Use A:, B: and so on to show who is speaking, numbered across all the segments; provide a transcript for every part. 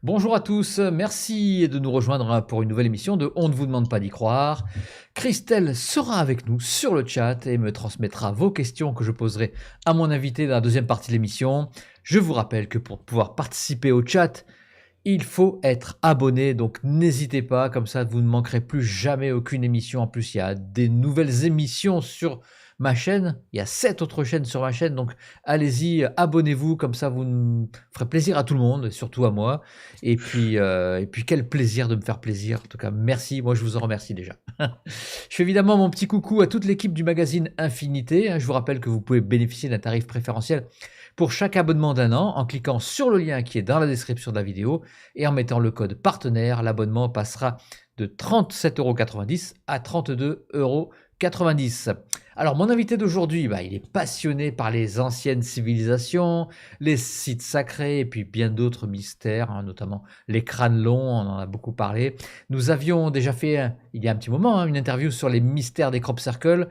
A: Bonjour à tous, merci de nous rejoindre pour une nouvelle émission de On ne vous demande pas d'y croire. Christelle sera avec nous sur le chat et me transmettra vos questions que je poserai à mon invité dans la deuxième partie de l'émission. Je vous rappelle que pour pouvoir participer au chat, il faut être abonné, donc n'hésitez pas, comme ça vous ne manquerez plus jamais aucune émission. En plus, il y a des nouvelles émissions sur ma chaîne, il y a 7 autres chaînes sur ma chaîne, donc allez-y, abonnez-vous, comme ça vous ferez plaisir à tout le monde, et surtout à moi. Et puis quel plaisir de me faire plaisir, en tout cas merci, moi je vous en remercie déjà. Je fais évidemment mon petit coucou à toute l'équipe du magazine Infinité. Je vous rappelle que vous pouvez bénéficier d'un tarif préférentiel pour chaque abonnement d'un an en cliquant sur le lien qui est dans la description de la vidéo et en mettant le code partenaire. L'abonnement passera de 37,90 € à 32,90 €. Alors mon invité d'aujourd'hui, il est passionné par les anciennes civilisations, les sites sacrés et puis bien d'autres mystères, notamment les crânes longs, on en a beaucoup parlé. Nous avions déjà fait, il y a un petit moment, une interview sur les mystères des crop circles.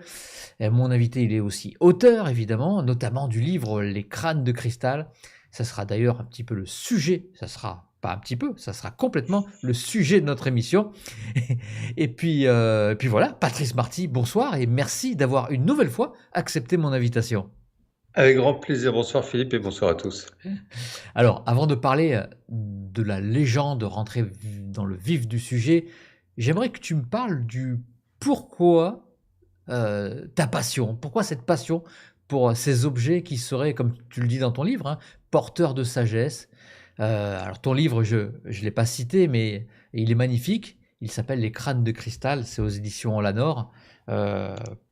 A: Et mon invité, il est aussi auteur, évidemment, notamment du livre Les crânes de cristal. Ça sera d'ailleurs un petit peu le sujet, ça sera pas un petit peu, ça sera complètement le sujet de notre émission. Et puis voilà, Patrice Marty, bonsoir et merci d'avoir une nouvelle fois accepté mon invitation.
B: Avec grand plaisir. Bonsoir Philippe et bonsoir à tous.
A: Alors, avant de parler de la légende, rentrer dans le vif du sujet, j'aimerais que tu me parles du pourquoi ta passion, pourquoi cette passion pour ces objets qui seraient, comme tu le dis dans ton livre, porteurs de sagesse. Alors ton livre, je ne l'ai pas cité, mais il est magnifique. Il s'appelle Les crânes de cristal, c'est aux éditions Lanor.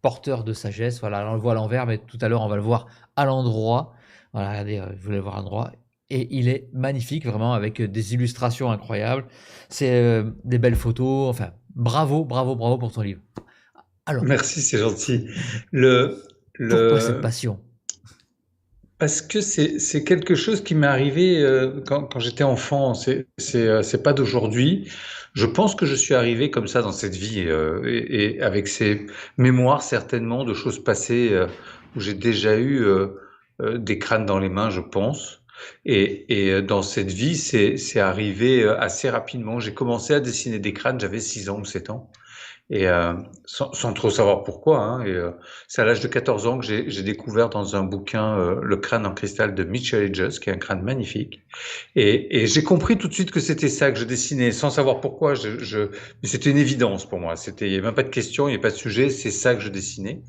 A: Porteur de sagesse, voilà, on le voit à l'envers, mais tout à l'heure on va le voir à l'endroit. Voilà, regardez, vous voulez voir à l'endroit. Et il est magnifique, vraiment, avec des illustrations incroyables. C'est des belles photos. Enfin, bravo, bravo, bravo pour ton livre. Alors,
B: Merci, c'est gentil. Le,
A: pourquoi cette
B: le,
A: passion?
B: Parce que c'est quelque chose qui m'est arrivé quand j'étais enfant. C'est pas d'aujourd'hui. Je pense que je suis arrivé comme ça dans cette vie et avec ces mémoires certainement de choses passées où j'ai déjà eu des crânes dans les mains, je pense. Et dans cette vie, c'est arrivé assez rapidement. J'ai commencé à dessiner des crânes, j'avais 6 ans ou 7 ans. Et sans trop savoir pourquoi. Hein, c'est à l'âge de 14 ans que j'ai découvert dans un bouquin le crâne en cristal de Mitchell Hedges, qui est un crâne magnifique. Et j'ai compris tout de suite que c'était ça que je dessinais, sans savoir pourquoi. Mais c'était une évidence pour moi. Il n'y avait même pas de question, il n'y avait pas de sujet. C'est ça que je dessinais.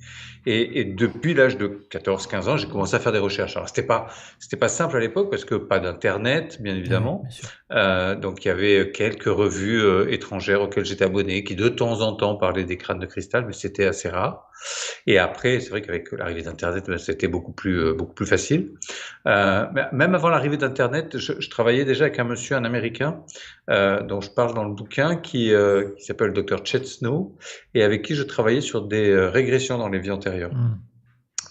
B: Et depuis l'âge de 14-15 ans, j'ai commencé à faire des recherches. Alors c'était pas simple à l'époque parce que pas d'internet, bien
A: Oui, bien
B: évidemment.
A: sûr.
B: Donc il y avait quelques revues étrangères auxquelles j'étais abonné, qui de temps en temps parlaient des crânes de cristal, mais c'était assez rare. Et après, c'est vrai qu'avec l'arrivée d'Internet, c'était beaucoup plus facile. Mais même avant l'arrivée d'Internet, je travaillais déjà avec un monsieur, un Américain, dont je parle dans le bouquin, qui s'appelle Dr. Chet Snow, et avec qui je travaillais sur des régressions dans les vies antérieures.
A: Hmm.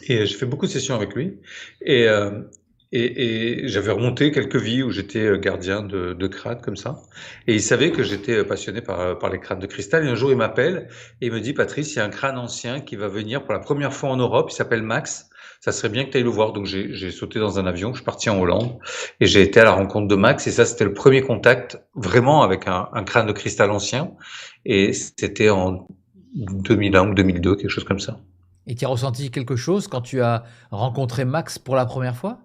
B: Et j'ai fait beaucoup de sessions avec lui. Et, euh, et j'avais remonté quelques vies où j'étais gardien de crâne comme ça. Et il savait que j'étais passionné par les crânes de cristal. Et un jour, il m'appelle et il me dit, Patrice, il y a un crâne ancien qui va venir pour la première fois en Europe. Il s'appelle Max. Ça serait bien que tu ailles le voir. Donc j'ai sauté dans un avion, je suis parti en Hollande et j'ai été à la rencontre de Max. Et ça, c'était le premier contact vraiment avec un crâne de cristal ancien. Et c'était en 2001 ou 2002, quelque chose comme ça.
A: Et tu as ressenti quelque chose quand tu as rencontré Max pour la première fois?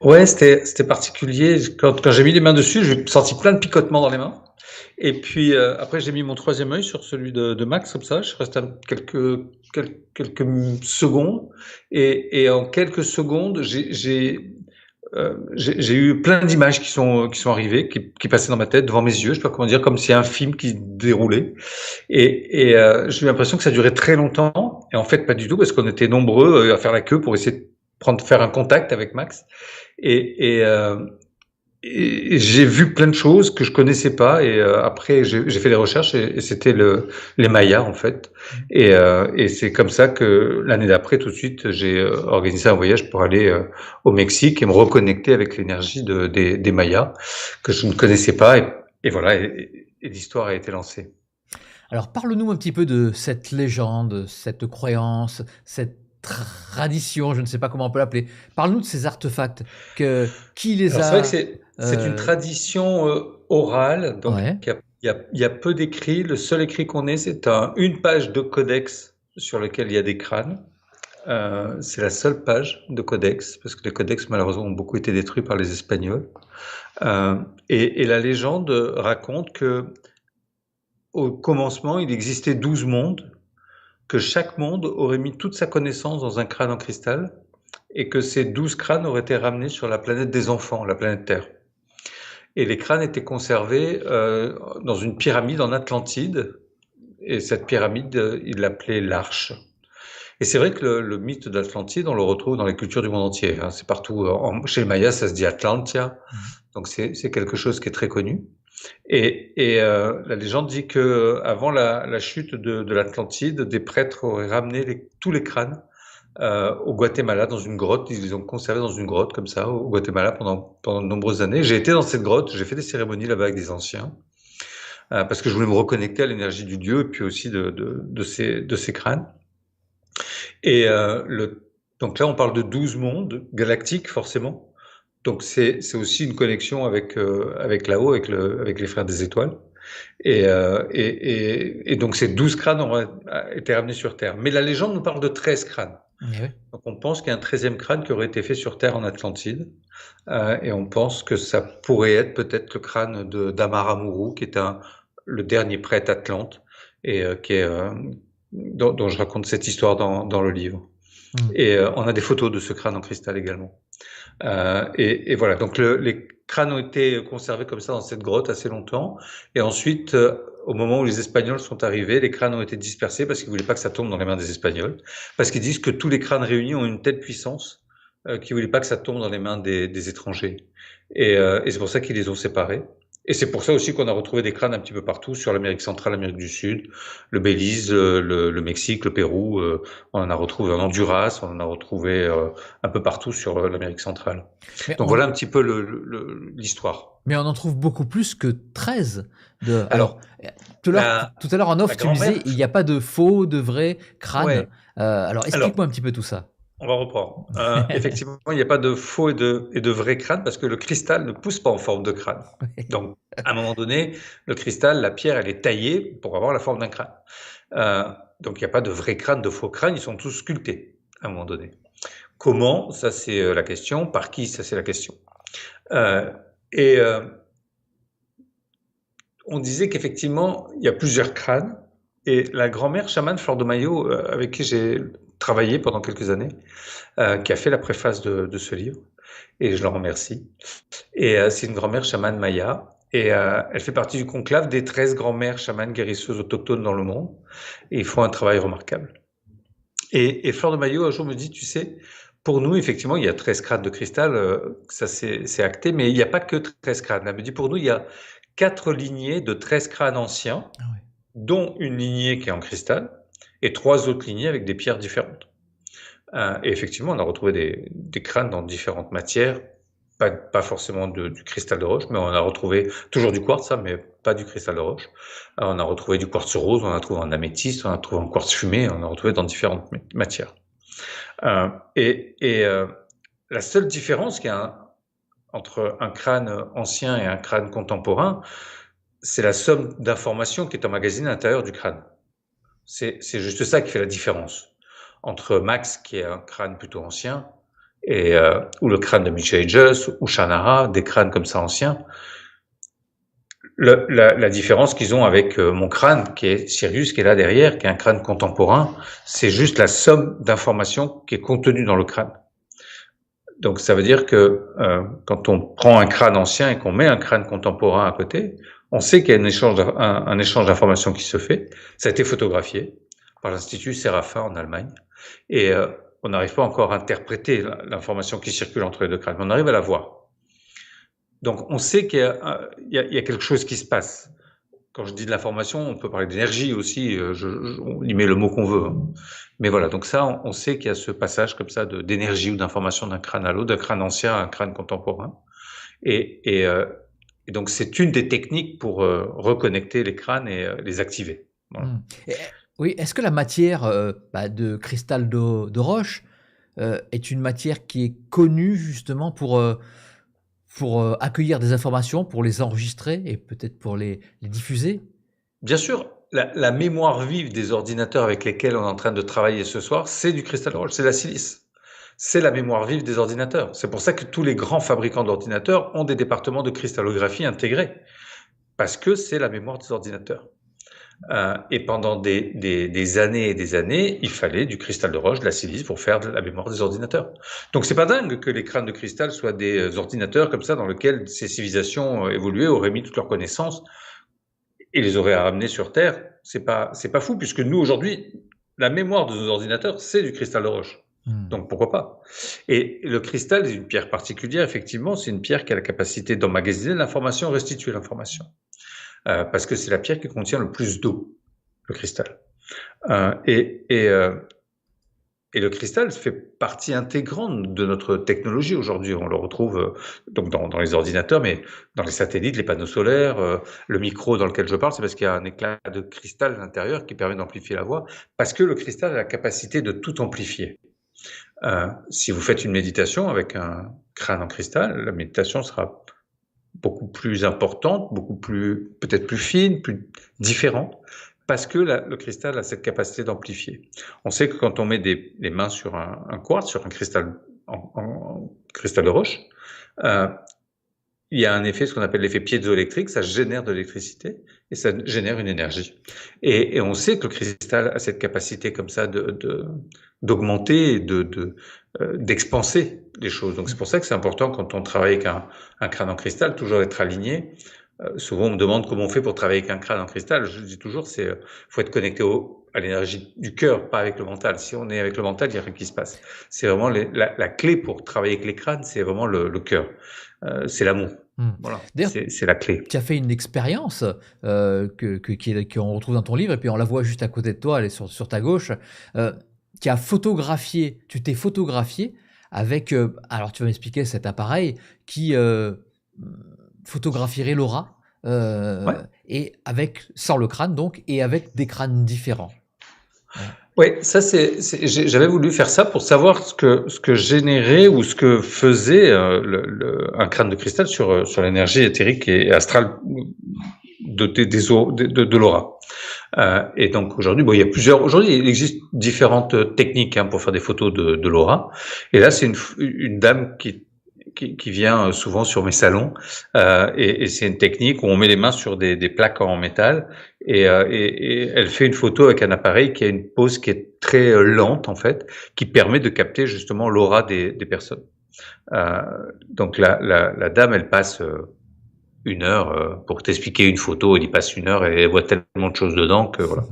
B: Ouais, c'était particulier. Quand j'ai mis les mains dessus, j'ai senti plein de picotements dans les mains. Et puis après, j'ai mis mon troisième œil sur celui de Max, comme ça. Je reste quelques secondes. Et en quelques secondes, j'ai eu plein d'images qui sont arrivées, qui passaient dans ma tête, devant mes yeux. Je sais pas comment dire, comme si un film qui déroulait. J'ai eu l'impression que ça durait très longtemps. Et en fait, pas du tout, parce qu'on était nombreux à faire la queue pour essayer de faire un contact avec Max. Et, et, euh, et j'ai vu plein de choses que je connaissais pas. Et après, j'ai fait des recherches et c'était les Mayas en fait. Et c'est comme ça que l'année d'après, tout de suite, j'ai organisé un voyage pour aller au Mexique et me reconnecter avec l'énergie des Mayas que je ne connaissais pas. Et voilà, et l'histoire a été lancée.
A: Alors parle-nous un petit peu de cette légende, cette croyance, cette tradition, je ne sais pas comment on peut l'appeler. Parle-nous de ces artefacts. Qui les
B: Alors c'est vrai que
A: a...
B: c'est une
A: euh,
B: tradition orale, donc
A: ouais,
B: il y a peu d'écrits. Le seul écrit qu'on ait, c'est une page de codex sur lequel il y a des crânes. C'est la seule page de codex, parce que les codex malheureusement ont beaucoup été détruits par les Espagnols. Euh, et la légende raconte que au commencement, il existait 12 mondes, que chaque monde aurait mis toute sa connaissance dans un crâne en cristal, et que ces 12 crânes auraient été ramenés sur la planète des enfants, la planète Terre. Et les crânes étaient conservés dans une pyramide en Atlantide, et cette pyramide, il l'appelait l'Arche. Et c'est vrai que le mythe d'Atlantide, on le retrouve dans les cultures du monde entier. Hein. C'est partout. Chez les Mayas, ça se dit Atlantia, donc c'est quelque chose qui est très connu. Et la légende dit que avant la chute de l'Atlantide, des prêtres auraient ramené tous les crânes au Guatemala dans une grotte. Ils les ont conservés dans une grotte comme ça au Guatemala pendant de nombreuses années. J'ai été dans cette grotte, j'ai fait des cérémonies là-bas avec des anciens parce que je voulais me reconnecter à l'énergie du Dieu et puis aussi de ces crânes. Et donc là, on parle de 12 mondes galactiques forcément. Donc c'est aussi une connexion avec là-haut, avec les frères des étoiles. Et donc ces 12 crânes ont été ramenés sur Terre. Mais la légende nous parle de 13 crânes.
A: ouais.
B: Donc on pense qu'il y a un 13e crâne qui aurait été fait sur Terre en Atlantide. Et on pense que ça pourrait être peut-être le crâne d'Amaramuru, qui est le dernier prêtre atlante, et dont je raconte cette histoire dans le livre. Et on a des photos de ce crâne en cristal également. Et voilà, donc les crânes ont été conservés comme ça dans cette grotte assez longtemps. Et ensuite, au moment où les Espagnols sont arrivés, les crânes ont été dispersés parce qu'ils voulaient pas que ça tombe dans les mains des Espagnols. Parce qu'ils disent que tous les crânes réunis ont une telle puissance qu'ils voulaient pas que ça tombe dans les mains des étrangers. Et c'est pour ça qu'ils les ont séparés. Et c'est pour ça aussi qu'on a retrouvé des crânes un petit peu partout sur l'Amérique centrale, l'Amérique du Sud, le Belize, le Mexique, le Pérou. On en a retrouvé en Honduras, on en a retrouvé un peu partout sur l'Amérique centrale.
A: Mais
B: Donc voilà un petit peu l'histoire.
A: mais on en trouve beaucoup plus que 13. Alors,
B: Alors,
A: tout à l'heure en off,
B: la
A: tu me disais,
B: grand-mère,
A: il n'y a pas de faux, de vrai crâne.
B: ouais.
A: Alors,
B: Alors,
A: explique-moi un petit peu tout ça.
B: on va reprendre. Effectivement, il n'y a pas de faux et de vrais crânes parce que le cristal ne pousse pas en forme de crâne. Donc, à un moment donné, le cristal, la pierre, elle est taillée pour avoir la forme d'un crâne. Euh, donc, il n'y a pas de vrais crânes, de faux crânes, ils sont tous sculptés à un moment donné. Comment? Ça, c'est la question. Par qui? Ça, c'est la question. Euh, et on disait qu'effectivement, il y a plusieurs crânes. Et la grand-mère chamane Fleur de Maillot, avec qui j'ai travaillé pendant quelques années, qui a fait la préface de ce livre, et je le remercie. Et c'est une grand-mère chamane maya, et elle fait partie du conclave des 13 grand-mères chamanes guérisseuses autochtones dans le monde, et ils font un travail remarquable. Et Fleur de Maillot, un jour, me dit, tu sais, pour nous, effectivement, il y a 13 crânes de cristal, ça c'est acté, mais il n'y a pas que 13 crânes. Elle me dit, pour nous, il y a 4 lignées de 13 crânes anciens,
A: Ah ouais.
B: dont une lignée qui est en cristal, et 3 autres lignées avec des pierres différentes. Et effectivement, on a retrouvé des crânes dans différentes matières, pas forcément du cristal de roche, mais on a retrouvé toujours du quartz, ça, mais pas du cristal de roche. On a retrouvé du quartz rose, on a trouvé en améthyste, on a trouvé en quartz fumé, on a retrouvé dans différentes matières. Et la seule différence qu'il y a entre un crâne ancien et un crâne contemporain, c'est la somme d'informations qui est emmagasinée à l'intérieur du crâne. C'est juste ça qui fait la différence entre Max, qui est un crâne plutôt ancien, et ou le crâne de Michel Just, ou Shannara, des crânes comme ça anciens. La différence qu'ils ont avec mon crâne, qui est Sirius, qui est là derrière, qui est un crâne contemporain, c'est juste la somme d'informations qui est contenue dans le crâne. Donc ça veut dire que quand on prend un crâne ancien et qu'on met un crâne contemporain à côté, on sait qu'il y a un échange d'informations qui se fait. Ça a été photographié par l'Institut Séraphin en Allemagne. Et on n'arrive pas encore à interpréter l'information qui circule entre les deux crânes, mais on arrive à la voir. Donc on sait qu'il y a quelque chose qui se passe. Quand je dis de l'information, on peut parler d'énergie aussi, on y met le mot qu'on veut. Hein. Mais voilà, donc ça, on sait qu'il y a ce passage comme ça d'énergie ou d'information d'un crâne à l'autre, d'un crâne ancien à un crâne contemporain. Et donc c'est une des techniques pour reconnecter les crânes et les activer. Voilà.
A: Oui, est-ce que la matière de cristal de roche est une matière qui est connue justement pour accueillir des informations, pour les enregistrer et peut-être pour les diffuser?
B: Bien sûr, la mémoire vive des ordinateurs avec lesquels on est en train de travailler ce soir, c'est du cristal de roche, c'est la silice. C'est la mémoire vive des ordinateurs. C'est pour ça que tous les grands fabricants d'ordinateurs ont des départements de cristallographie intégrés, parce que c'est la mémoire des ordinateurs. Et pendant des années et des années, il fallait du cristal de roche, de la silice pour faire de la mémoire des ordinateurs. Donc c'est pas dingue que les crânes de cristal soient des ordinateurs comme ça dans lesquels ces civilisations évoluées auraient mis toutes leurs connaissances et les auraient ramenés sur Terre. C'est pas fou puisque nous aujourd'hui, la mémoire de nos ordinateurs, c'est du cristal de roche. Donc pourquoi pas? Et le cristal est une pierre particulière, effectivement, c'est une pierre qui a la capacité d'emmagasiner l'information, restituer l'information. Parce que c'est la pierre qui contient le plus d'eau, le cristal. Et le cristal fait partie intégrante de notre technologie aujourd'hui. On le retrouve donc dans les ordinateurs, mais dans les satellites, les panneaux solaires, le micro dans lequel je parle, c'est parce qu'il y a un éclat de cristal à l'intérieur qui permet d'amplifier la voix, parce que le cristal a la capacité de tout amplifier. Si vous faites une méditation avec un crâne en cristal, la méditation sera beaucoup plus importante, beaucoup plus, peut-être plus fine, plus différente, parce que le cristal a cette capacité d'amplifier. On sait que quand on met les mains sur un quartz, sur un cristal en cristal de roche, il y a un effet, ce qu'on appelle l'effet piézoélectrique, ça génère de l'électricité et ça génère une énergie. Et on sait que le cristal a cette capacité comme ça d'augmenter et d'expanser les choses. Donc c'est pour ça que c'est important quand on travaille avec un crâne en cristal, toujours être aligné. Souvent on me demande comment on fait pour travailler avec un crâne en cristal. Je dis toujours, faut être connecté à l'énergie du cœur, pas avec le mental. Si on est avec le mental, il n'y a rien qui se passe. C'est vraiment la clé pour travailler avec les crânes, c'est vraiment le cœur. C'est l'amour. Voilà, c'est la clé.
A: Tu as fait une expérience qu'on retrouve dans ton livre, et puis on la voit juste à côté de toi, elle est sur ta gauche. Tu t'es photographié avec, alors tu vas m'expliquer cet appareil qui photographierait l'aura,
B: Ouais.
A: et sans le crâne donc, et avec des crânes différents.
B: Oui, ça j'avais voulu faire ça pour savoir ce que générait ou ce que faisait un crâne de cristal sur l'énergie éthérique et astrale de l'aura. Et donc aujourd'hui, aujourd'hui il existe différentes techniques pour faire des photos de l'aura. Et là, c'est une dame qui vient souvent sur mes salons, et c'est une technique où on met les mains sur des plaques en métal et elle fait une photo avec un appareil qui a une pose qui est très lente en fait, qui permet de capter justement l'aura des personnes. Donc la dame, elle passe 1 heure pour t'expliquer une photo, elle y passe 1 heure et elle voit tellement de choses dedans que voilà.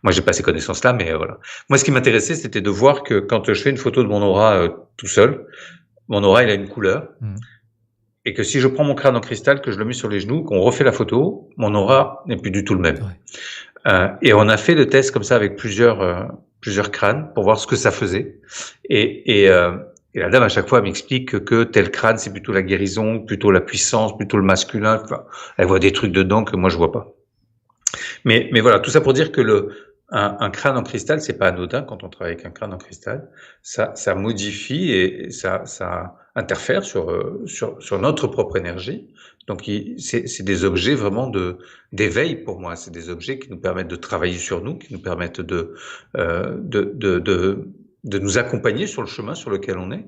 B: Moi, j'ai pas ces connaissances-là, mais voilà. Moi, ce qui m'intéressait, c'était de voir que quand je fais une photo de mon aura tout seul, mon aura, il a une couleur. Et que si je prends mon crâne en cristal, que je le mets sur les genoux, qu'on refait la photo, mon aura n'est plus du tout le même. Ouais. Et on a fait le test comme ça avec plusieurs crânes pour voir ce que ça faisait. Et la dame, à chaque fois, elle m'explique que tel crâne, c'est plutôt la guérison, plutôt la puissance, plutôt le masculin. Enfin, elle voit des trucs dedans que moi, je vois pas. Mais voilà, tout ça pour dire que un crâne en cristal, c'est pas anodin quand on travaille avec un crâne en cristal. Ça modifie et ça interfère sur notre propre énergie. Donc c'est des objets vraiment d'éveil pour moi. C'est des objets qui nous permettent de travailler sur nous, qui nous permettent de nous accompagner sur le chemin sur lequel on est,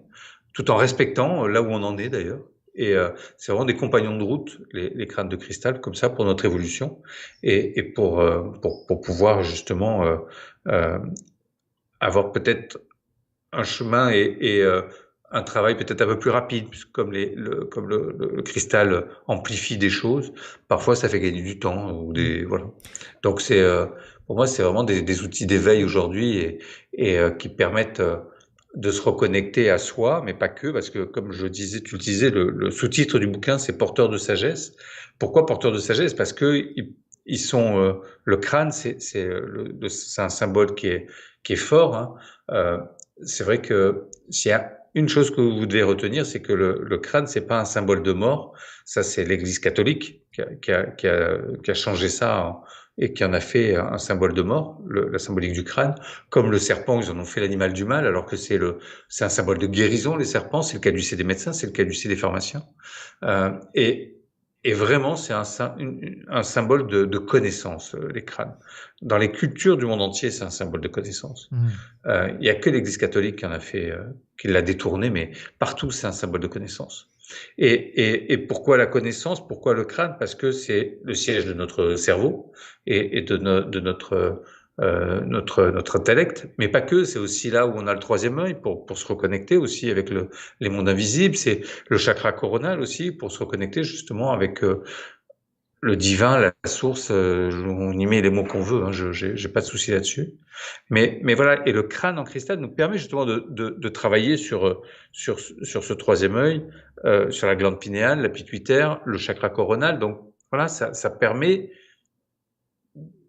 B: tout en respectant là où on en est d'ailleurs. Et c'est vraiment des compagnons de route, les crânes de cristal, comme ça, pour notre évolution et pour pouvoir justement avoir peut-être un chemin et un travail peut-être un peu plus rapide, puisque comme le cristal amplifie des choses, parfois ça fait gagner du temps ou voilà. Donc pour moi, c'est vraiment des outils d'éveil aujourd'hui et qui permettent de se reconnecter à soi, mais pas que, parce que comme tu le disais, le sous-titre du bouquin, c'est porteur de sagesse. Pourquoi porteur de sagesse? Parce que ils sont le crâne, c'est un symbole qui est fort. C'est vrai que s'il y a une chose que vous devez retenir, c'est que le crâne, c'est pas un symbole de mort. Ça, c'est l'Église catholique qui a changé ça et qui en a fait un symbole de mort, la symbolique du crâne. Comme le serpent, ils en ont fait l'animal du mal, alors que c'est un symbole de guérison, les serpents. C'est le caducée des médecins, c'est le caducée des pharmaciens. Euh, et, et vraiment, c'est un symbole de connaissance, les crânes. Dans les cultures du monde entier, c'est un symbole de connaissance. Il y a que l'Église catholique qui en a fait, qui l'a détourné, mais partout, c'est un symbole de connaissance. Et pourquoi la connaissance? Pourquoi le crâne? Parce que c'est le siège de notre cerveau et de notre intellect, mais pas que. C'est aussi là où on a le troisième œil pour se reconnecter aussi avec les mondes invisibles. C'est le chakra coronal aussi pour se reconnecter justement avec le divin, la source. On y met les mots qu'on veut. Hein, j'ai pas de souci là-dessus. Mais voilà. Et le crâne en cristal nous permet justement de travailler sur ce troisième œil, sur la glande pinéale, la pituitaire, le chakra coronal. Donc voilà, ça permet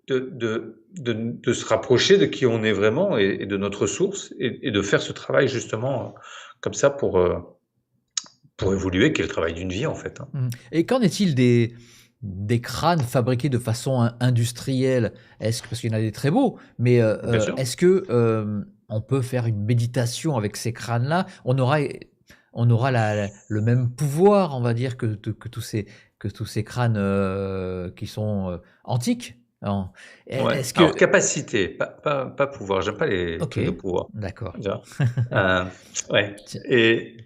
B: de se rapprocher de qui on est vraiment et de notre source et de faire ce travail justement comme ça pour évoluer, qui est le travail d'une vie en fait. Hein.
A: Et qu'en est-il des crânes fabriqués de façon industrielle? Parce qu'il y en a des très beaux, mais
B: Bien sûr.
A: est-ce que on peut faire une méditation avec ces crânes-là? On aura le même pouvoir, on va dire, que tous ces crânes qui sont antiques. Alors,
B: Ouais.
A: est-ce
B: Alors
A: que...
B: capacité, pas pouvoir. J'aime pas les
A: Ok,
B: trucs de pouvoir.
A: d'accord.
B: Déjà. Euh, ouais.
A: Tiens,
B: Et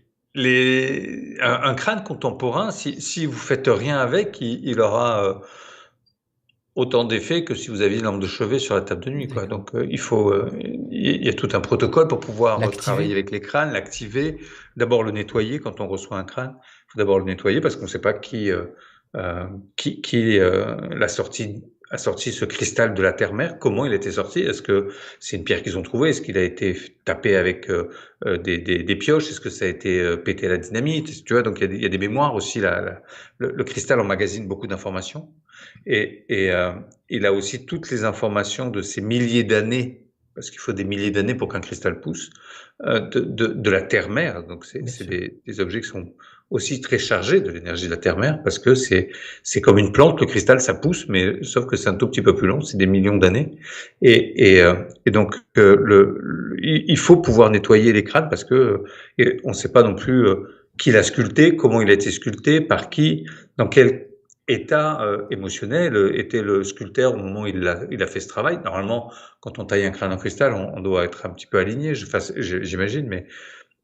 B: un crâne contemporain, si vous faites rien avec, il aura autant d'effets que si vous aviez une lampe de chevet sur la table de nuit, quoi.
A: d'accord.
B: Donc il y a tout un protocole pour pouvoir travailler
A: L'activer?
B: avec les crânes, l'activer, d'abord le nettoyer quand on reçoit un crâne. Il faut d'abord le nettoyer parce qu'on ne sait pas qui a sorti ce cristal de la terre-mère, comment il a été sorti. Est-ce que c'est une pierre qu'ils ont trouvée? Est-ce qu'il a été tapé avec des pioches? Est-ce que ça a été pété à la dynamite? Tu vois, donc il y a des mémoires aussi. Le cristal emmagasine beaucoup d'informations. Et il a aussi toutes les informations de ces milliers d'années, parce qu'il faut des milliers d'années pour qu'un cristal pousse, de la terre-mère. Donc
A: Bien
B: c'est
A: sûr.
B: des objets qui sont aussi très chargés de l'énergie de la terre-mère, parce que c'est comme une plante, le cristal ça pousse, mais sauf que c'est un tout petit peu plus long, c'est des millions d'années. Et donc il faut pouvoir nettoyer les crânes parce que on ne sait pas non plus qui l'a sculpté, comment il a été sculpté, par qui, dans quel état émotionnel était le sculpteur au moment où il a fait ce travail. Normalement, quand on taille un crâne en cristal, on doit être un petit peu aligné, j'imagine,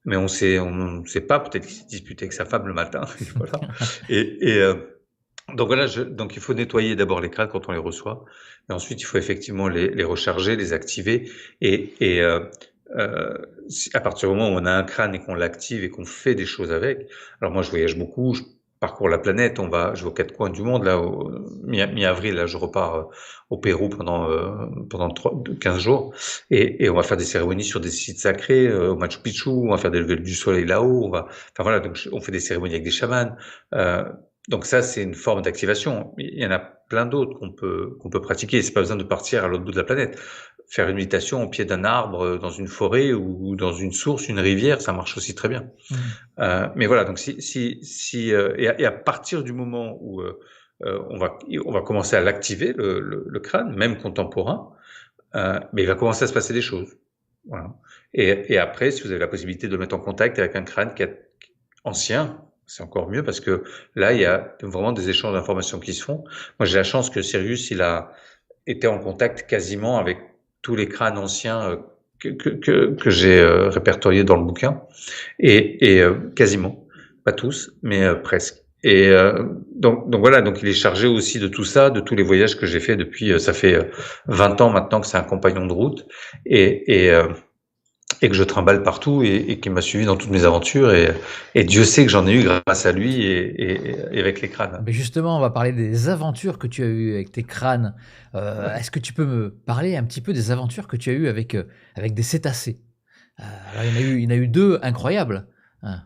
B: mais on sait pas. Peut-être qu'il s'est disputé avec sa femme le matin, et voilà. Et donc voilà, donc il faut nettoyer d'abord les crânes quand on les reçoit, et ensuite il faut effectivement les recharger, les activer, et à partir du moment où on a un crâne et qu'on l'active et qu'on fait des choses avec. Alors moi, je voyage beaucoup, je parcours la planète, je vais aux quatre coins du monde, là, mi-avril, là, je repars au Pérou pendant 15 jours, et on va faire des cérémonies sur des sites sacrés, au Machu Picchu, on va faire des levées du soleil là-haut, enfin voilà, donc on fait des cérémonies avec des chamans, donc ça, c'est une forme d'activation. Il y en a plein d'autres qu'on peut pratiquer. C'est pas besoin de partir à l'autre bout de la planète. Faire une méditation au pied d'un arbre, dans une forêt ou dans une source, une rivière, ça marche aussi très bien. Mais voilà, donc et à partir du moment où on va commencer à l'activer le crâne, même contemporain, mais il va commencer à se passer des choses. Voilà. Et après, si vous avez la possibilité de le mettre en contact avec un crâne qui est ancien, c'est encore mieux parce que là, il y a vraiment des échanges d'informations qui se font. Moi, j'ai la chance que Sirius, il a été en contact quasiment avec tous les crânes anciens que j'ai répertoriés dans le bouquin, et quasiment, pas tous, mais presque. Et donc voilà, donc il est chargé aussi de tout ça, de tous les voyages que j'ai fait depuis, ça fait 20 ans maintenant que c'est un compagnon de route, et que je trimballe partout et qui m'a suivi dans toutes mes aventures, et Dieu sait que j'en ai eu grâce à lui et avec les crânes.
A: Mais justement, on va parler des aventures que tu as eues avec tes crânes. Est-ce que tu peux me parler un petit peu des aventures que tu as eues avec des cétacés? Alors, il y en a eu deux incroyables, hein.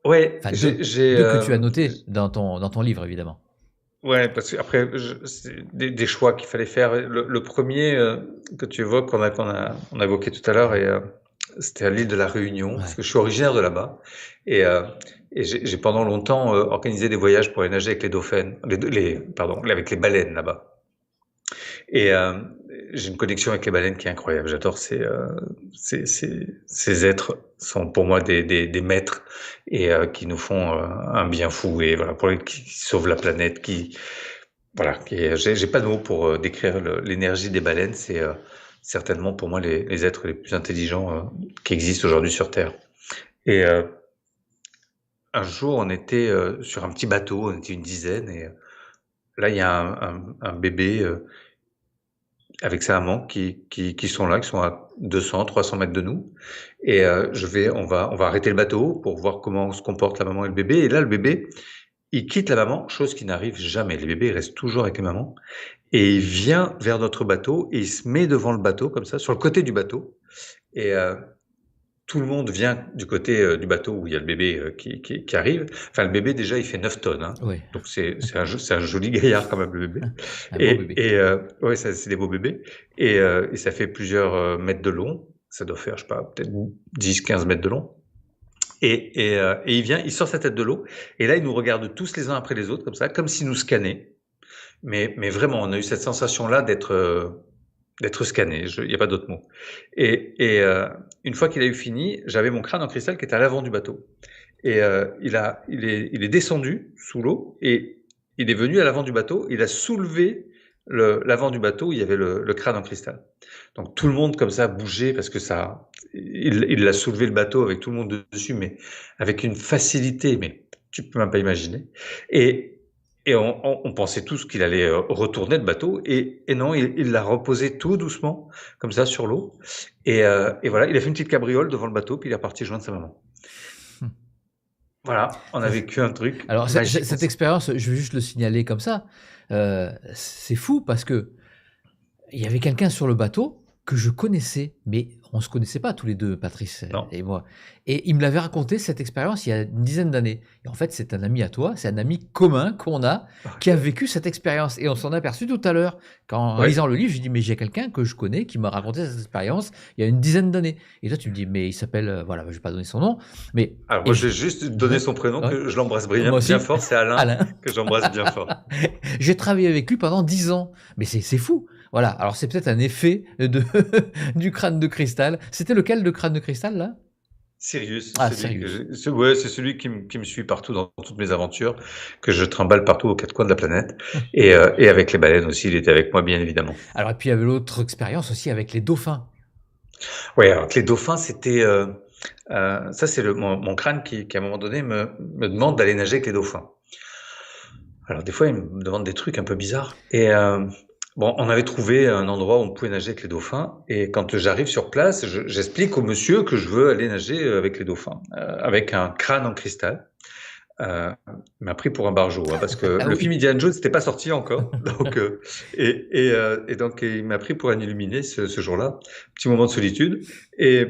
B: Ouais,
A: Enfin, deux que tu as notés dans ton livre, évidemment.
B: ouais, parce que après, c'est des choix qu'il fallait faire. Le premier que tu évoques, on a évoqué tout à l'heure, c'était à l'île de la Réunion, parce
A: Ouais.
B: que je suis originaire de là-bas, et, euh, et j'ai pendant longtemps organisé des voyages pour aller nager avec les dauphins, pardon, avec les baleines là-bas. Et j'ai une connexion avec les baleines qui est incroyable. J'adore ces êtres sont pour moi des maîtres et qui nous font un bien fou et voilà qui sauvent la planète, j'ai pas de mots pour décrire l'énergie des baleines. C'est certainement pour moi les êtres les plus intelligents qui existent aujourd'hui sur Terre. Et un jour, on était sur un petit bateau, on était une dizaine, et là, il y a un bébé avec sa maman qui sont là, qui sont à 200, 300 mètres de nous. Et on va arrêter le bateau pour voir comment se comportent la maman et le bébé. Et là, le bébé, il quitte la maman, chose qui n'arrive jamais. Les bébés restent toujours avec les mamans. Et il vient vers notre bateau et il se met devant le bateau, comme ça, sur le côté du bateau. Et tout le monde vient du côté du bateau où il y a le bébé qui arrive. Enfin, le bébé, déjà, il fait 9 tonnes. Hein.
A: Oui.
B: Donc, c'est un joli gaillard quand même, le bébé.
A: Un beau bébé.
B: Ouais, c'est des beaux bébés. Et ça fait plusieurs mètres de long. Ça doit faire, je sais pas, peut-être 10, 15 mètres de long. Et il vient, il sort sa tête de l'eau. Et là, il nous regarde tous les uns après les autres, comme ça, comme s'il nous scannait. Mais vraiment, on a eu cette sensation-là d'être scanné. Il n'y a pas d'autre mot. Et une fois qu'il a eu fini, j'avais mon crâne en cristal qui était à l'avant du bateau. Et il est descendu sous l'eau et il est venu à l'avant du bateau. Il a soulevé l'avant du bateau où il y avait le crâne en cristal. Donc tout le monde comme ça bougeait parce que il a soulevé le bateau avec tout le monde dessus, mais avec une facilité, mais tu peux même pas imaginer. Et on pensait tous qu'il allait retourner le bateau, et non, il l'a reposé tout doucement, comme ça, sur l'eau. Et voilà, il a fait une petite cabriole devant le bateau, puis il est reparti joindre sa maman. Voilà, on a vécu un truc.
A: Alors,
B: magique.
A: cette expérience, je veux juste le signaler comme ça, c'est fou parce que il y avait quelqu'un sur le bateau que je connaissais, mais on ne se connaissait pas tous les deux, Patrice
B: Non.
A: et moi. Et il me l'avait raconté, cette expérience, il y a une dizaine d'années. Et en fait, c'est un ami à toi, c'est un ami commun qu'on a, qui a vécu cette expérience. Et on s'en est aperçu tout à l'heure. En lisant le livre, j'ai dit, mais j'ai quelqu'un que je connais qui m'a raconté cette expérience il y a une dizaine d'années. Et toi, tu me dis, mais il s'appelle, voilà, je ne vais pas donner son nom. Mais,
B: alors, moi, je vais juste donner son prénom, que je l'embrasse bien fort, c'est Alain, que j'embrasse bien fort.
A: J'ai travaillé avec lui pendant 10 ans. Mais c'est fou. Voilà, alors c'est peut-être un effet du crâne de cristal. C'était lequel, le crâne de cristal, là?
B: Sirius.
A: Sirius.
B: C'est celui qui me suit partout dans toutes mes aventures, que je trimballe partout aux quatre coins de la planète. Et avec les baleines aussi, il était avec moi, bien évidemment.
A: Alors, et puis il y avait l'autre expérience aussi avec les dauphins.
B: Oui, alors les dauphins, c'était... ça, c'est mon crâne qui, à un moment donné, me demande d'aller nager avec les dauphins. Alors, des fois, il me demande des trucs un peu bizarres. Et... bon, on avait trouvé un endroit où on pouvait nager avec les dauphins, et quand j'arrive sur place, j'explique au monsieur que je veux aller nager avec les dauphins, avec un crâne en cristal. Il m'a pris pour un barjot, hein, parce que le film Indiana Jones n'était pas sorti encore, donc et donc il m'a pris pour un illuminé ce jour-là, petit moment de solitude, et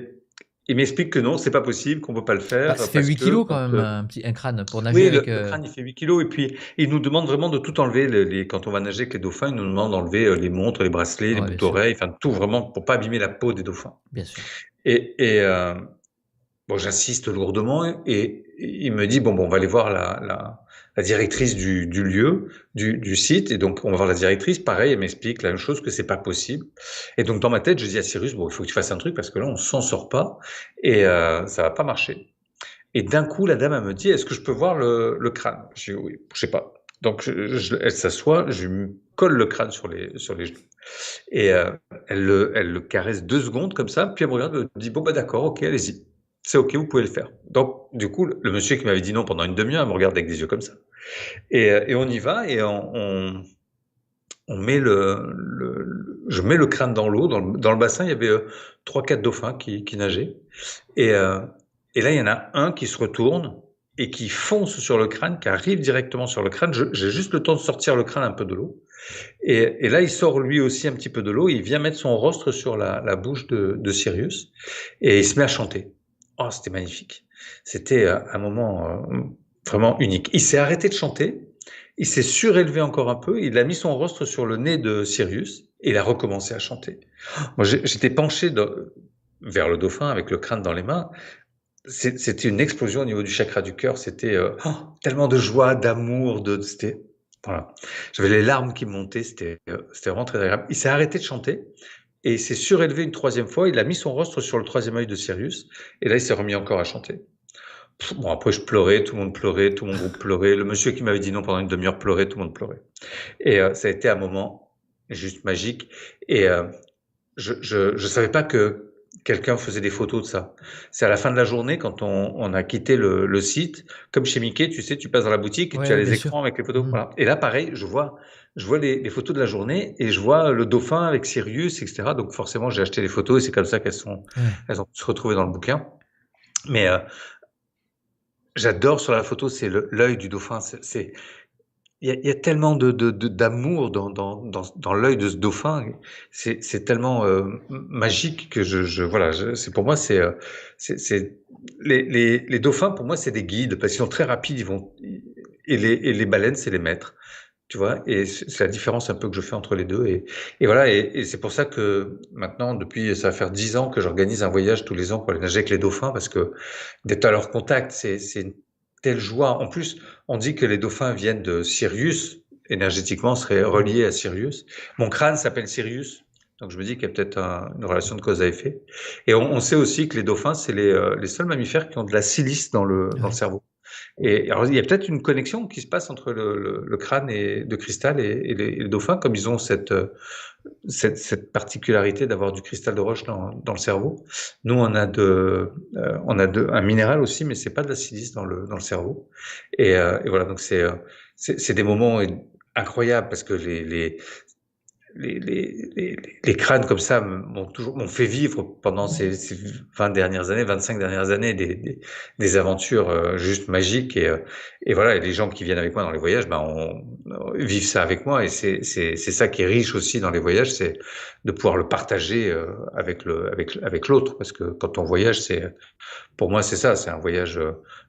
B: il m'explique que non, c'est pas possible, qu'on peut pas le faire.
A: Ça fait 8 kilos quand même, un crâne pour nager avec...
B: le crâne, il fait 8 kilos, et puis il nous demande vraiment de tout enlever. Quand on va nager avec les dauphins, il nous demande d'enlever les montres, les bracelets, les boucles d'oreilles, enfin tout vraiment pour pas abîmer la peau des dauphins.
A: Bien sûr.
B: Et bon, j'insiste lourdement, et il me dit bon, on va aller voir la directrice du lieu, du site, et donc on va voir la directrice. Pareil, elle m'explique la même chose, que c'est pas possible. Et donc dans ma tête, je dis à Cyrus, bon, il faut que tu fasses un truc parce que là on s'en sort pas, et ça va pas marcher. Et d'un coup, la dame, elle me dit, est-ce que je peux voir le crâne? Je dis oui, je sais pas. Donc elle s'assoit, je lui colle le crâne sur les genoux, et elle le caresse 2 secondes comme ça, puis elle me regarde, elle me dit bon, bah d'accord, ok, allez-y. C'est ok, vous pouvez le faire. Donc, du coup, le monsieur qui m'avait dit non pendant une demi-heure, il me regarde avec des yeux comme ça. Et on y va, et on met je mets le crâne dans l'eau. Dans le bassin, il y avait 3-4 dauphins qui nageaient. Et là, il y en a un qui se retourne et qui fonce sur le crâne, qui arrive directement sur le crâne. J'ai juste le temps de sortir le crâne un peu de l'eau. Et là, il sort lui aussi un petit peu de l'eau. Il vient mettre son rostre sur la bouche de Sirius, et il se met à chanter. Oh, c'était magnifique. C'était un moment vraiment unique. Il s'est arrêté de chanter, il s'est surélevé encore un peu, il a mis son rostre sur le nez de Sirius, et il a recommencé à chanter. Moi, j'étais penché vers le dauphin avec le crâne dans les mains. C'était une explosion au niveau du chakra du cœur. C'était tellement de joie, d'amour, c'était Voilà. J'avais les larmes qui me montaient, c'était vraiment très agréable. Il s'est arrêté de chanter et il s'est surélevé une troisième fois. Il a mis son rostre sur le troisième œil de Sirius et là, il s'est remis encore à chanter. Bon, après, je pleurais, tout le monde pleurait, tout mon groupe pleurait. Le monsieur qui m'avait dit non pendant une demi-heure pleurait, tout le monde pleurait. Et ça a été un moment juste magique. Et je savais pas que quelqu'un faisait des photos de ça. C'est à la fin de la journée, quand on a quitté le site, comme chez Mickey, tu sais, tu passes dans la boutique et tu as
A: Ouais,
B: les
A: bien sûr.
B: écrans avec les photos.
A: Mhm.
B: Voilà. Et là, pareil, je vois les photos de la journée et je vois le dauphin avec Sirius, etc. Donc forcément, j'ai acheté les photos et c'est comme ça
A: Ouais.
B: elles ont se retrouvées dans le bouquin. Mais j'adore sur la photo, c'est l'œil du dauphin. Il y a tellement d'amour dans l'œil de ce dauphin. C'est tellement magique que voilà. C'est pour moi, les dauphins pour moi c'est des guides parce qu'ils sont très rapides. Et les baleines c'est les maîtres. Tu vois, et c'est la différence un peu que je fais entre les deux. Et voilà, et c'est pour ça que maintenant, ça va faire 10 ans que j'organise un voyage tous les ans pour aller nager avec les dauphins, parce que d'être à leur contact, c'est une telle joie. En plus, on dit que les dauphins viennent de Sirius, énergétiquement, seraient reliés à Sirius. Mon crâne s'appelle Sirius, donc je me dis qu'il y a peut-être une relation de cause à effet. Et on sait aussi que les dauphins, c'est les seuls mammifères qui ont de la silice dans le
A: Ouais.
B: cerveau. Et alors, il y a peut-être une connexion qui se passe entre le crâne de cristal et les dauphins, comme ils ont cette particularité d'avoir du cristal de roche dans le cerveau. Nous, un minéral aussi, mais c'est pas de la silice dans le cerveau. Et voilà, donc c'est des moments incroyables parce que les crânes comme ça m'ont fait vivre pendant ces 20 dernières années, 25 dernières années, des aventures juste magiques. Et voilà, et les gens qui viennent avec moi dans les voyages, vivent ça avec moi. Et c'est ça qui est riche aussi dans les voyages, c'est de pouvoir le partager avec l'autre. Parce que quand on voyage, pour moi, c'est ça, c'est un voyage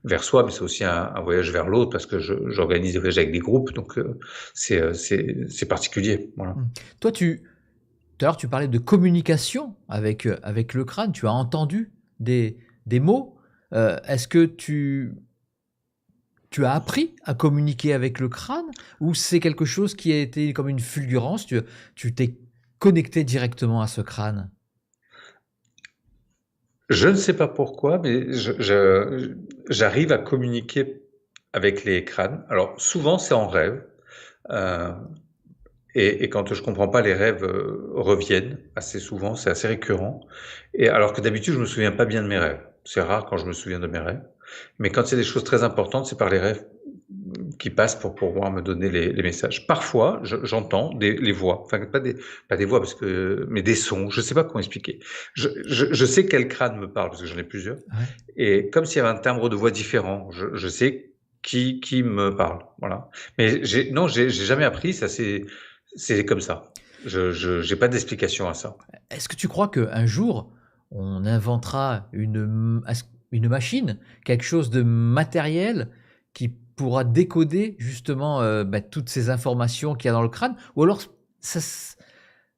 B: vers soi, mais c'est aussi un voyage vers l'autre, parce que j'organise des voyages avec des groupes, donc c'est particulier. Voilà.
A: Mhm. Toi, tout à l'heure, tu parlais de communication avec le crâne. Tu as entendu des mots. Est-ce que tu as appris à communiquer avec le crâne ou c'est quelque chose qui a été comme une fulgurance? Tu t'es connecté directement à ce crâne?
B: Je ne sais pas pourquoi, mais j'arrive à communiquer avec les crânes. Alors souvent c'est en rêve, euh, et quand je comprends pas, les rêves reviennent assez souvent, c'est assez récurrent. Et alors que d'habitude je me souviens pas bien de mes rêves. C'est rare quand je me souviens de mes rêves, mais quand c'est des choses très importantes, c'est par les rêves qui passent pour pouvoir me donner les messages. Parfois, j'entends les voix, enfin pas des voix parce que, mais des sons. Je sais pas comment expliquer. Je sais quel crâne me parle parce que j'en ai plusieurs,
A: Ouais.
B: et comme s'il y avait un timbre de voix différent, je sais qui me parle. Voilà. Mais non, j'ai jamais appris. Ça, c'est comme ça. J'ai pas d'explication à ça.
A: Est-ce que tu crois qu'un jour, on inventera une machine, quelque chose de matériel qui pourra décoder justement toutes ces informations qu'il y a dans le crâne? Ou alors, ça,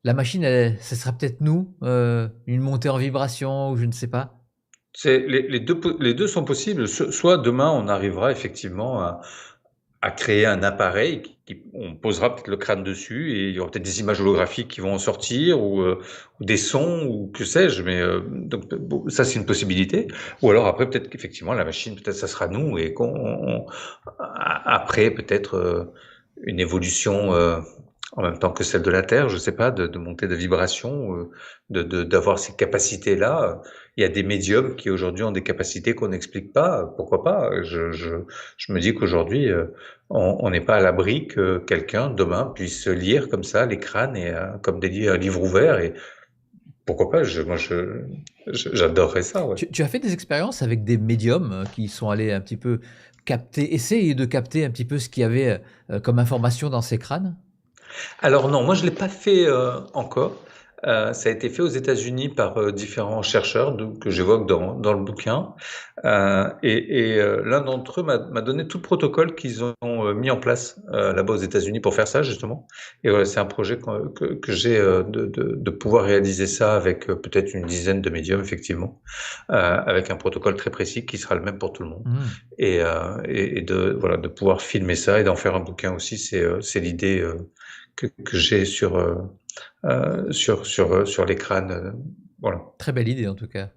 A: la machine, ça sera peut-être nous, une montée en vibration, ou je ne sais pas.
B: Les deux sont possibles. Soit demain, on arrivera effectivement à créer un appareil on posera peut-être le crâne dessus et il y aura peut-être des images holographiques qui vont en sortir, ou des sons, ou que sais-je. Mais donc bon, ça c'est une possibilité. Ou alors après peut-être qu'effectivement la machine, peut-être ça sera nous, et après peut-être une évolution en même temps que celle de la Terre, je sais pas, de monter de vibration, d'avoir ces capacités-là. Il y a des médiums qui aujourd'hui ont des capacités qu'on n'explique pas. Pourquoi pas? Je me dis qu'aujourd'hui, on n'est pas à l'abri que quelqu'un demain puisse lire comme ça les crânes, et comme un livre ouvert. Et pourquoi pas? J'adorerais ça, ouais.
A: Tu as fait des expériences avec des médiums qui sont allés un petit peu essayer de capter un petit peu ce qu'il y avait comme information dans ces crânes?
B: Alors non, moi je l'ai pas fait encore. Ça a été fait aux États-Unis par différents chercheurs que j'évoque dans le bouquin. L'un d'entre eux m'a donné tout le protocole qu'ils ont mis en place là-bas aux États-Unis pour faire ça, justement. Et voilà, c'est un projet que j'ai de pouvoir réaliser ça avec peut-être une dizaine de médiums, effectivement, avec un protocole très précis qui sera le même pour tout le monde.
A: Mmh.
B: Et de pouvoir filmer ça et d'en faire un bouquin aussi, c'est l'idée que j'ai sur les crânes. Voilà.
A: Très belle idée en tout cas.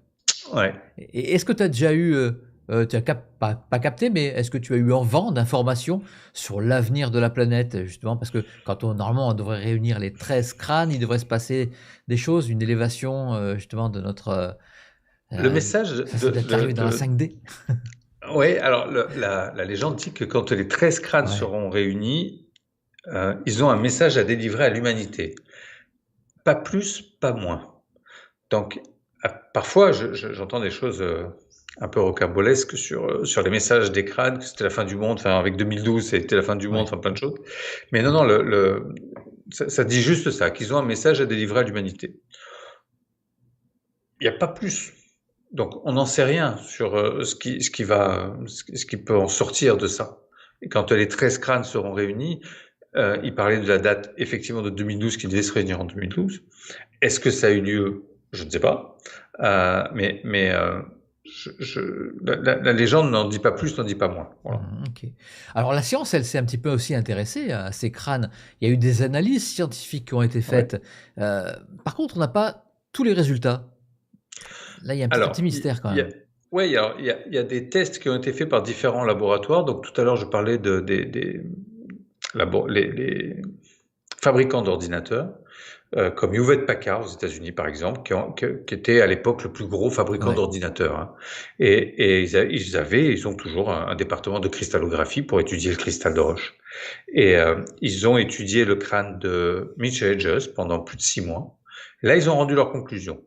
B: Ouais.
A: Et est-ce que tu as déjà eu, tu as pas capté, mais est-ce que tu as eu en vent d'informations sur l'avenir de la planète? Justement parce que normalement on devrait réunir les 13 crânes, il devrait se passer des choses, une élévation, justement de notre,
B: Le message
A: ça doit être arrivé dans la 5D?
B: ouais, alors la légende dit que quand les 13 crânes
A: Ouais.
B: seront réunis, ils ont un message à délivrer à l'humanité. Pas plus, pas moins. Donc, parfois, j'entends des choses un peu rocambolesques sur les messages des crânes, que c'était la fin du monde, enfin, avec 2012, c'était la fin du monde,
A: Ouais.
B: enfin, plein de choses. Mais non, ça dit juste ça, qu'ils ont un message à délivrer à l'humanité. Il n'y a pas plus. Donc, on n'en sait rien sur ce qui peut en sortir de ça. Et quand les 13 crânes seront réunis, il parlait de la date, effectivement, de 2012, qui devait se réunir en 2012. Est-ce que ça a eu lieu? Je ne sais pas. La légende n'en dit pas plus, n'en dit pas moins. Voilà.
A: OK. Alors la science, elle s'est un petit peu aussi intéressée à ces crânes. Il y a eu des analyses scientifiques qui ont été
B: Ouais.
A: faites. Par contre, on n'a pas tous les résultats. Là, il y a un
B: Alors,
A: petit mystère quand
B: il y a,
A: même.
B: ouais, alors, il y a des tests qui ont été faits par différents laboratoires. Donc, tout à l'heure, je parlais les fabricants d'ordinateurs, comme Hewlett Packard aux États-Unis, par exemple, qui était à l'époque le plus gros fabricant
A: Ouais.
B: d'ordinateurs. Hein. Et ils ont toujours un département de cristallographie pour étudier le cristal de roche. Et ils ont étudié le crâne de Mitch Hedges pendant plus de 6 mois. Et là, ils ont rendu leur conclusion.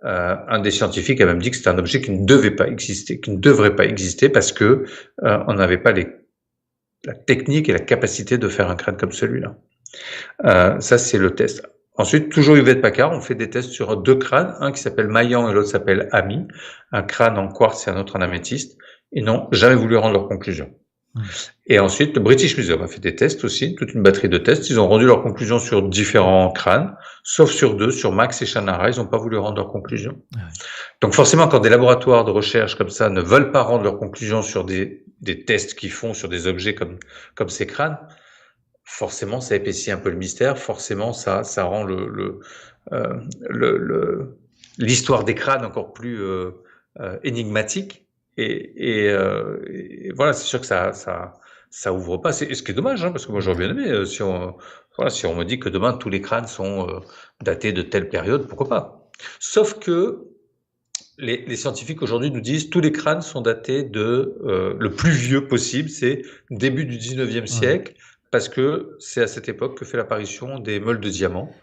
B: Un des scientifiques a même dit que c'était un objet qui ne devait pas exister, qui ne devrait pas exister parce que on n'avait pas la technique et la capacité de faire un crâne comme celui-là. Ça, c'est le test. Ensuite, toujours Hewlett Packard, on fait des tests sur 2 crânes, un qui s'appelle Mayan et l'autre s'appelle Ami, un crâne en quartz et un autre en améthyste. Ils n'ont jamais voulu rendre leur conclusion. Et ensuite, le British Museum a fait des tests aussi, toute une batterie de tests. Ils ont rendu leurs conclusions sur différents crânes, sauf sur 2, sur Max et Shannara, ils n'ont pas voulu rendre leurs conclusions.
A: Ouais.
B: Donc forcément, quand des laboratoires de recherche comme ça ne veulent pas rendre leurs conclusions sur des tests qu'ils font sur des objets comme ces crânes, forcément, ça épaissit un peu le mystère. Forcément, ça rend l'histoire des crânes encore plus énigmatique. Et voilà, c'est sûr que ça ouvre pas. Ce qui est dommage, hein, parce que moi j'aurais bien aimé si on me dit que demain tous les crânes sont datés de telle période, pourquoi pas. Sauf que les scientifiques aujourd'hui nous disent tous les crânes sont datés de le plus vieux possible, c'est début du 19e siècle, parce que c'est à cette époque que fait l'apparition des meules de diamant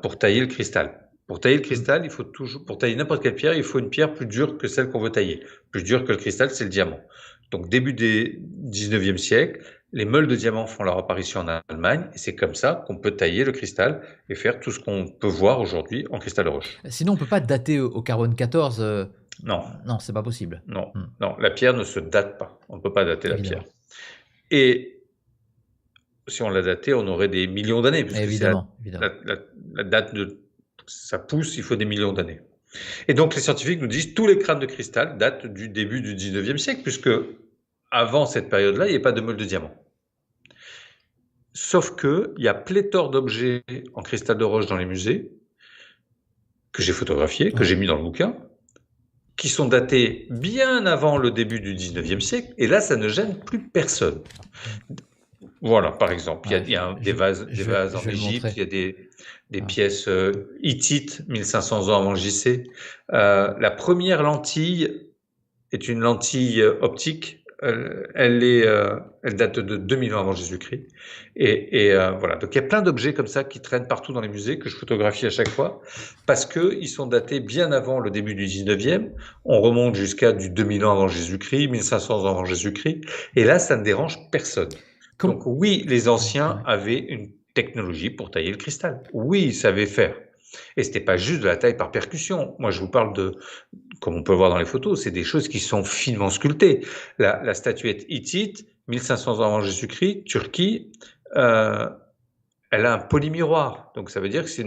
B: pour tailler le cristal. Pour tailler le cristal, il faut toujours, pour tailler n'importe quelle pierre, il faut une pierre plus dure que celle qu'on veut tailler. Plus dure que le cristal, c'est le diamant. Donc début du 19e siècle, les meules de diamant font leur apparition en Allemagne, et c'est comme ça qu'on peut tailler le cristal et faire tout ce qu'on peut voir aujourd'hui en cristal de roche.
A: Sinon, on peut pas dater au carbone 14.
B: Non.
A: Non, c'est pas possible.
B: Non, non, la pierre ne se date pas. On ne peut pas dater
A: Évidemment.
B: la pierre. Et si on la datait, on aurait des millions d'années, puisque
A: Évidemment.
B: la date de ça pousse, il faut des millions d'années. Et donc les scientifiques nous disent tous les crânes de cristal datent du début du 19e siècle, puisque avant cette période-là, il n'y avait pas de meules de diamant. Sauf que il y a pléthore d'objets en cristal de roche dans les musées que j'ai photographiés, que j'ai mis dans le bouquin, qui sont datés bien avant le début du 19e siècle, et là, ça ne gêne plus personne. Voilà, par exemple, il y a des vases en Égypte, il y a des pièces hittites, 1500 ans avant JC. La première lentille est une lentille optique. Elle date de 2000 ans avant Jésus-Christ. Et voilà. Donc il y a plein d'objets comme ça qui traînent partout dans les musées que je photographie à chaque fois parce que ils sont datés bien avant le début du 19e. On remonte jusqu'à du 2000 ans avant Jésus-Christ, 1500 ans avant Jésus-Christ. Et là, ça ne dérange personne. Donc oui, les anciens avaient une technologie pour tailler le cristal. Oui, ils savaient faire. Et c'était pas juste de la taille par percussion. Moi, je vous parle de, comme on peut le voir dans les photos, c'est des choses qui sont finement sculptées. La statuette hittite, 1500 ans avant Jésus-Christ, Turquie, euh, elle a un polymiroir. Donc ça veut dire que c'est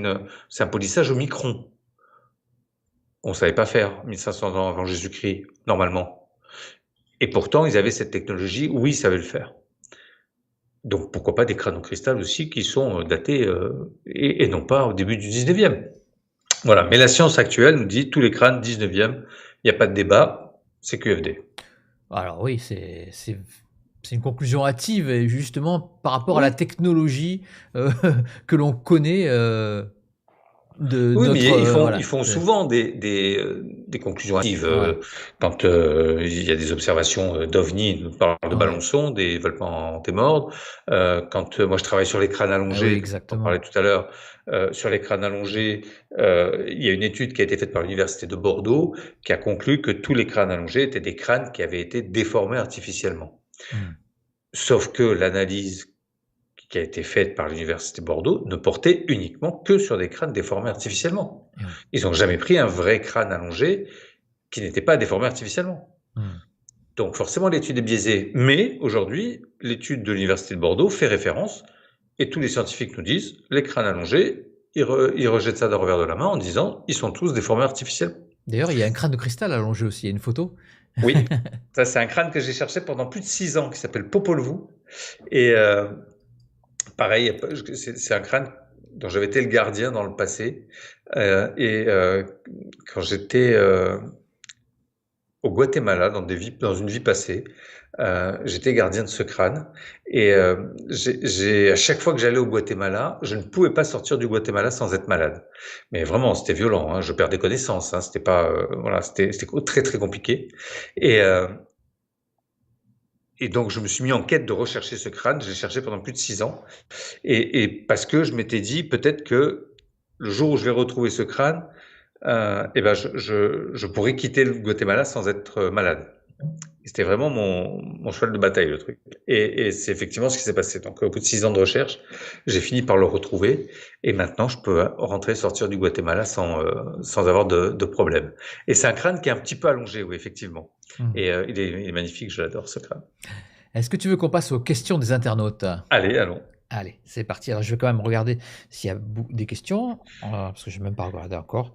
B: un polissage au micron. On savait pas faire 1500 ans avant Jésus-Christ, normalement. Et pourtant, ils avaient cette technologie où ils savaient le faire. Donc pourquoi pas des crânes en cristal aussi qui sont datés et non pas au début du 19e. Voilà, mais la science actuelle nous dit tous les crânes 19e, il n'y a pas de débat, c'est QFD.
A: Alors oui, c'est une conclusion hâtive, et justement par rapport à la
B: Oui,
A: technologie que l'on connaît de
B: oui, mais
A: notre...
B: ils
A: voilà.
B: font souvent des conclusions hâtives.
A: Ouais,
B: Quand il y a des observations d'OVNI, on parle de ballons
A: ouais.
B: sondes, des volcans antémordes. Quand moi je travaille sur les crânes
A: Ah oui,
B: allongés, on parlait
A: exactement.
B: tout à l'heure, sur les crânes allongés, il y a une étude qui a été faite par l'université de Bordeaux qui a conclu que tous les crânes allongés étaient des crânes qui avaient été déformés artificiellement.
A: Hmm.
B: Sauf que l'analyse qui a été faite par l'université de Bordeaux ne portait uniquement que sur des crânes déformés artificiellement.
A: Et oui.
B: Ils n'ont jamais pris un vrai crâne allongé qui n'était pas déformé artificiellement.
A: Hmm.
B: Donc forcément, l'étude est biaisée. Mais aujourd'hui, l'étude de l'université de Bordeaux fait référence, et tous les scientifiques nous disent, les crânes allongés, ils rejettent ça d'un revers de la main en disant, ils sont tous déformés artificiellement.
A: D'ailleurs, il y a un crâne de cristal allongé aussi, il y a une photo.
B: Oui, ça c'est un crâne que j'ai cherché pendant plus de 6 ans, qui s'appelle Popol Vuh. Et pareil, c'est un crâne dont j'avais été le gardien dans le passé. Quand j'étais au Guatemala, dans une vie passée, j'étais gardien de ce crâne. Et à chaque fois que j'allais au Guatemala, je ne pouvais pas sortir du Guatemala sans être malade. Mais vraiment, c'était violent. Hein, je perdais connaissance. Hein, c'était pas, voilà, c'était très très compliqué. Et et donc, je me suis mis en quête de rechercher ce crâne. J'ai cherché pendant plus de 6 ans. Et parce que je m'étais dit, peut-être que le jour où je vais retrouver ce crâne, eh ben je pourrais quitter le Guatemala sans être malade. Et c'était vraiment mon cheval de bataille, le truc. Et c'est effectivement ce qui s'est passé. Donc, au bout de 6 ans de recherche, j'ai fini par le retrouver. Et maintenant, je peux rentrer, sortir du Guatemala sans avoir de problème. Et c'est un crâne qui est un petit peu allongé, oui, effectivement.
A: Hmm.
B: Et il est magnifique, je l'adore, ce crâne.
A: Est-ce que tu veux qu'on passe aux questions des internautes?
B: Allez, allons.
A: Allez, c'est parti. Alors, je vais quand même regarder s'il y a des questions, parce que je n'ai même pas regardé encore.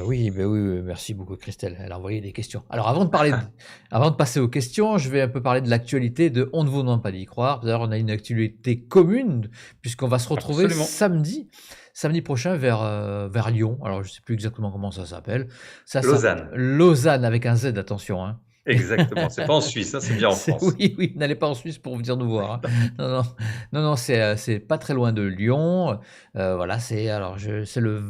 A: Oui, ben oui, oui, merci beaucoup Christelle, elle a envoyé des questions. Alors avant de passer aux questions, je vais un peu parler de l'actualité de On ne vous demande pas d'y croire. D'ailleurs, on a une actualité commune, puisqu'on va se retrouver
B: Absolument.
A: samedi prochain vers Lyon. Alors je ne sais plus exactement comment ça s'appelle. Ça s'appelle
B: Lausanne.
A: Lausanne avec un Z, attention, hein.
B: Exactement. C'est pas en Suisse, hein, c'est bien en France.
A: Oui, oui, n'allez pas en Suisse pour venir nous voir, hein. Non, non, non, non, c'est pas très loin de Lyon. Voilà,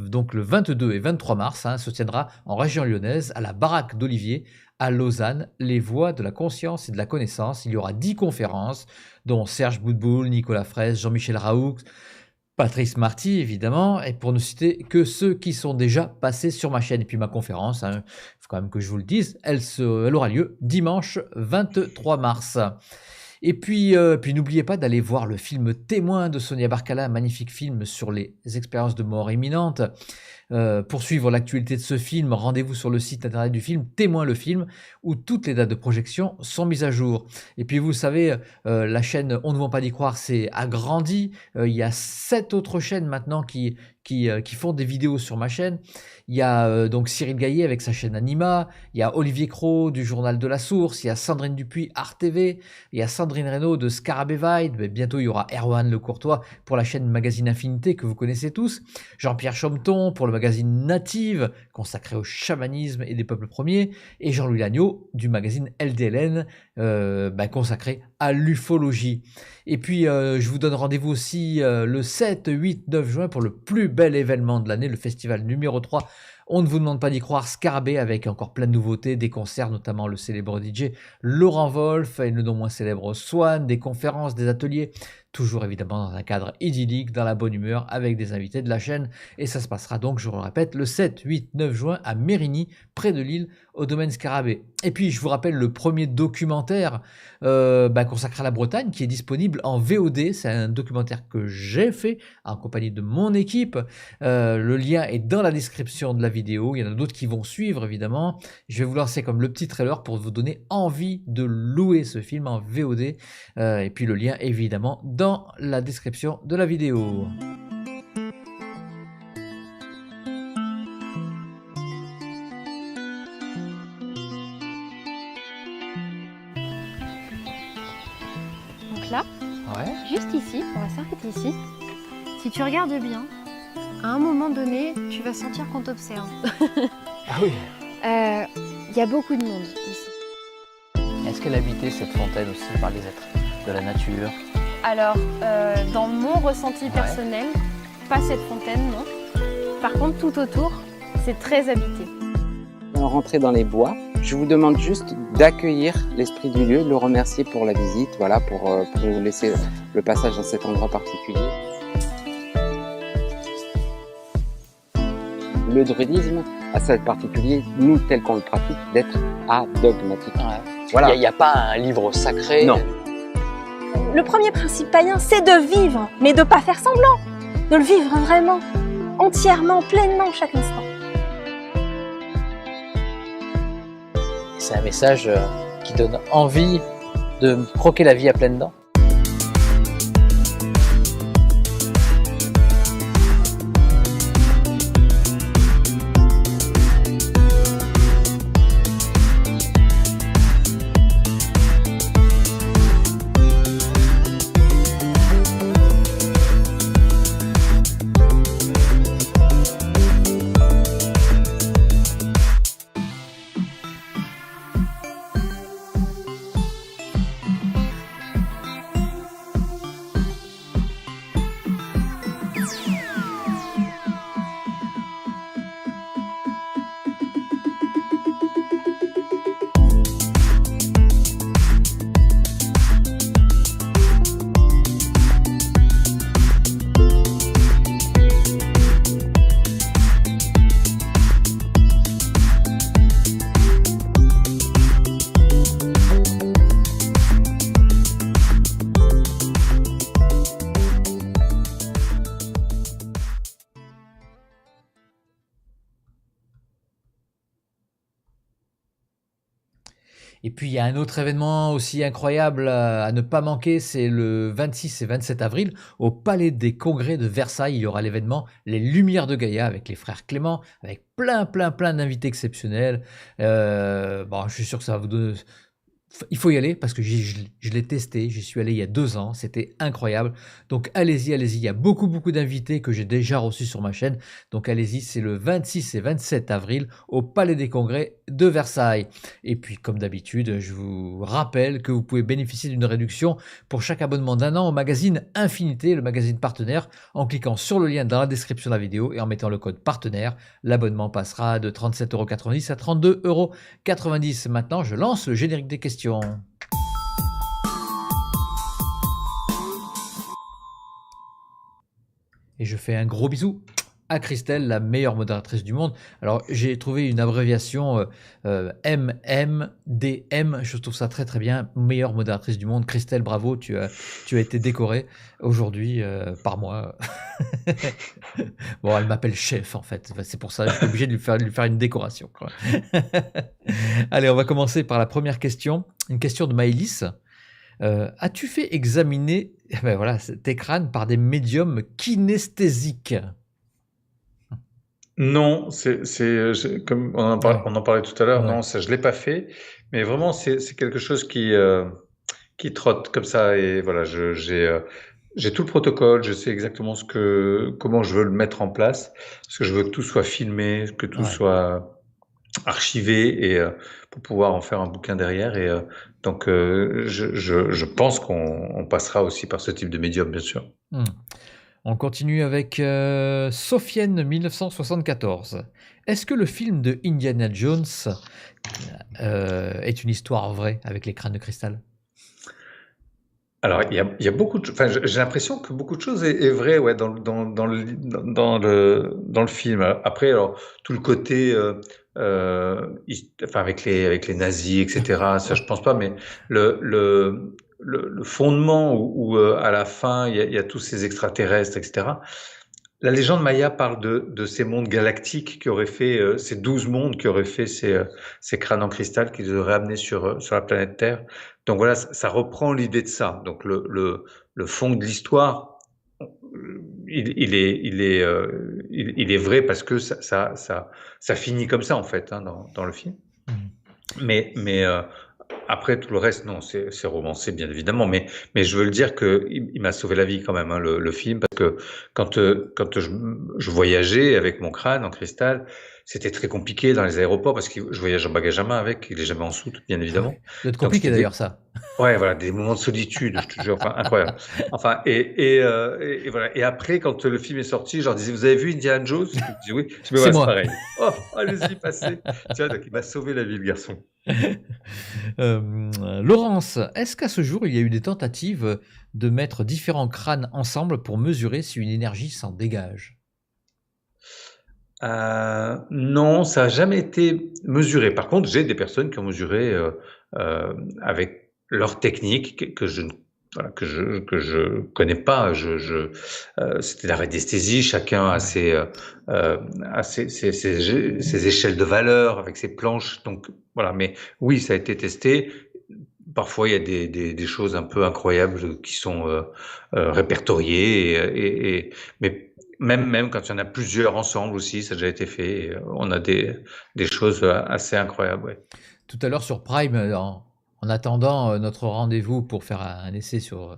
A: donc le 22 et 23 mars, hein, se tiendra en région lyonnaise, à la Baraque d'Olivier, à Lausanne, les voies de la conscience et de la connaissance. Il y aura 10 conférences, dont Serge Boutboul, Nicolas Fraisse, Jean-Michel Raoult, Patrice Marty, évidemment, et pour ne citer que ceux qui sont déjà passés sur ma chaîne. Et puis ma conférence, hein, faut quand même que je vous le dise, elle aura lieu dimanche 23 mars. Et puis n'oubliez pas d'aller voir le film Témoin de Sonia Barcala, un magnifique film sur les expériences de mort imminente. Pour suivre l'actualité de ce film, rendez-vous sur le site internet du film, Témoin le film, où toutes les dates de projection sont mises à jour. Et puis vous savez, la chaîne On ne vend pas d'y croire s'est agrandie. Il y a 7 autres chaînes maintenant qui font des vidéos sur ma chaîne. Il y a donc Cyril Gaillet avec sa chaîne Anima, il y a Olivier Cros du Journal de la Source, il y a Sandrine Dupuis, Art TV, il y a Sandrine Reynaud de Scarabée Vibe, bientôt il y aura Erwan Le Courtois pour la chaîne Magazine Infinité que vous connaissez tous, Jean-Pierre Chommeton pour le magazine Native consacré au chamanisme et des peuples premiers, et Jean-Louis Lagneau du magazine LDLN consacré à l'ufologie. Et puis je vous donne rendez-vous aussi le 7, 8, 9 juin pour le plus bel événement de l'année, le festival numéro 3. On ne vous demande pas d'y croire, Scarabée, avec encore plein de nouveautés, des concerts, notamment le célèbre DJ Laurent Wolf et le non moins célèbre Swan, des conférences, des ateliers, toujours évidemment dans un cadre idyllique, dans la bonne humeur, avec des invités de la chaîne. Et ça se passera donc, je vous le répète, le 7, 8, 9 juin à Mérigny, près de Lille, au domaine Scarabée. Et puis, je vous rappelle le premier documentaire consacré à la Bretagne qui est disponible en VOD. C'est un documentaire que j'ai fait en compagnie de mon équipe. Le lien est dans la description de la vidéo. Il y en a d'autres qui vont suivre, évidemment. Je vais vous lancer comme le petit trailer pour vous donner envie de louer ce film en VOD. Et puis le lien, évidemment, dans la description de la vidéo.
C: Donc là,
A: Ouais.
C: juste ici, on va s'arrêter ici. Si tu regardes bien, à un moment donné, tu vas sentir qu'on t'observe.
A: Ah oui.
C: Il y a beaucoup de monde ici.
A: Est-ce qu'elle habitait cette fontaine aussi par les êtres de la nature?
C: Alors, dans mon ressenti personnel, pas cette fontaine, non. Par contre, tout autour, c'est très habité.
D: Rentrer dans les bois, je vous demande juste d'accueillir l'esprit du lieu, de le remercier pour la visite, voilà, pour nous laisser le passage dans cet endroit particulier. Le druidisme a ça de particulier, nous tel qu'on le pratique, d'être adogmatique. Voilà.
A: Il n'y a pas un livre sacré.
D: Non.
E: Le premier principe païen, c'est de vivre, mais de ne pas faire semblant. De le vivre vraiment, entièrement, pleinement, chaque instant.
A: C'est un message qui donne envie de croquer la vie à pleines dents. Et puis il y a un autre événement aussi incroyable à ne pas manquer, c'est le 26 et 27 avril au Palais des Congrès de Versailles. Il y aura l'événement Les Lumières de Gaïa avec les frères Clément, avec plein d'invités exceptionnels. Je suis sûr que ça va vous donner... Il faut y aller parce que je l'ai testé, j'y suis allé il y a 2 ans, c'était incroyable. Donc allez-y, il y a beaucoup d'invités que j'ai déjà reçus sur ma chaîne. Donc allez-y, c'est le 26 et 27 avril au Palais des Congrès de Versailles. Et puis comme d'habitude, je vous rappelle que vous pouvez bénéficier d'une réduction pour chaque abonnement d'1 an au magazine Infinité, le magazine partenaire, en cliquant sur le lien dans la description de la vidéo et en mettant le code partenaire. L'abonnement passera de 37,90 € à 32,90 €. Maintenant, je lance le générique des questions. Et je fais un gros bisou à Christelle, la meilleure modératrice du monde. Alors j'ai trouvé une abréviation MMDM, je trouve ça très bien, meilleure modératrice du monde. Christelle, bravo, tu as été décorée aujourd'hui par moi. Bon, elle m'appelle chef en fait, c'est pour ça que je suis obligé de lui faire une décoration, quoi. Allez, on va commencer par la première question, une question de Maëlys. As-tu fait examiner tes crânes par des médiums kinesthésiques?
B: Non, comme on en parlait tout à l'heure,
A: Ouais.
B: non, ça je l'ai pas fait, mais vraiment c'est quelque chose qui trotte comme ça et voilà, j'ai tout le protocole, je sais exactement comment je veux le mettre en place, parce que je veux que tout soit filmé, que tout soit archivé et pour pouvoir en faire un bouquin derrière et donc je pense qu'on passera aussi par ce type de médium, bien sûr.
A: On continue avec Sophienne 1974. Est-ce que le film de Indiana Jones est une histoire vraie avec les crânes de cristal?
B: Alors, il y a beaucoup de, enfin, j'ai l'impression que beaucoup de choses est vrai, ouais, dans le film. Après, alors, tout le côté, enfin, avec les nazis, etc., ça, je pense pas, mais le fondement où, à la fin, il y a tous ces extraterrestres, etc. La légende Maya parle de ces mondes galactiques qui auraient fait, ces 12 mondes qui auraient fait ces crânes en cristal qu'ils auraient amenés sur la planète Terre. Donc voilà, ça reprend l'idée de ça. Donc le fond de l'histoire, il est vrai parce que ça finit comme ça en fait, hein, dans le film. Mais après tout le reste, non, c'est romancé bien évidemment, mais je veux le dire que il m'a sauvé la vie quand même, hein, le film, parce que quand je voyageais avec mon crâne en cristal, c'était très compliqué dans les aéroports parce que je voyage en bagage à main avec, il est jamais en soute bien évidemment.
A: Ça doit être
B: Donc
A: compliqué
B: c'était
A: d'ailleurs, ça.
B: ouais, voilà, des moments de solitude, je te jure, enfin incroyable. Enfin et voilà. Et après, quand le film est sorti, je leur disais, vous avez vu Indiana Jones? Je dis oui. Je dis,
A: C'est
B: ouais, c'est
A: moi.
B: pareil. Oh, allez-y, passez. Tu vois, donc il m'a sauvé la vie, le garçon.
A: Laurence, est-ce qu'à ce jour, il y a eu des tentatives de mettre différents crânes ensemble pour mesurer si une énergie s'en dégage?
B: Non, ça a jamais été mesuré. Par contre, j'ai des personnes qui ont mesuré avec leur technique que je ne voilà, que je connais pas. C'était la radiesthésie. Chacun a ses échelles de valeur avec ses planches. Donc voilà. Mais oui, ça a été testé. Parfois, il y a des choses un peu incroyables qui sont répertoriées mais même quand il y en a plusieurs ensemble aussi, ça a déjà été fait. Et, on a des choses assez incroyables. Ouais.
A: Tout à l'heure sur Prime, en attendant notre rendez-vous pour faire un essai sur,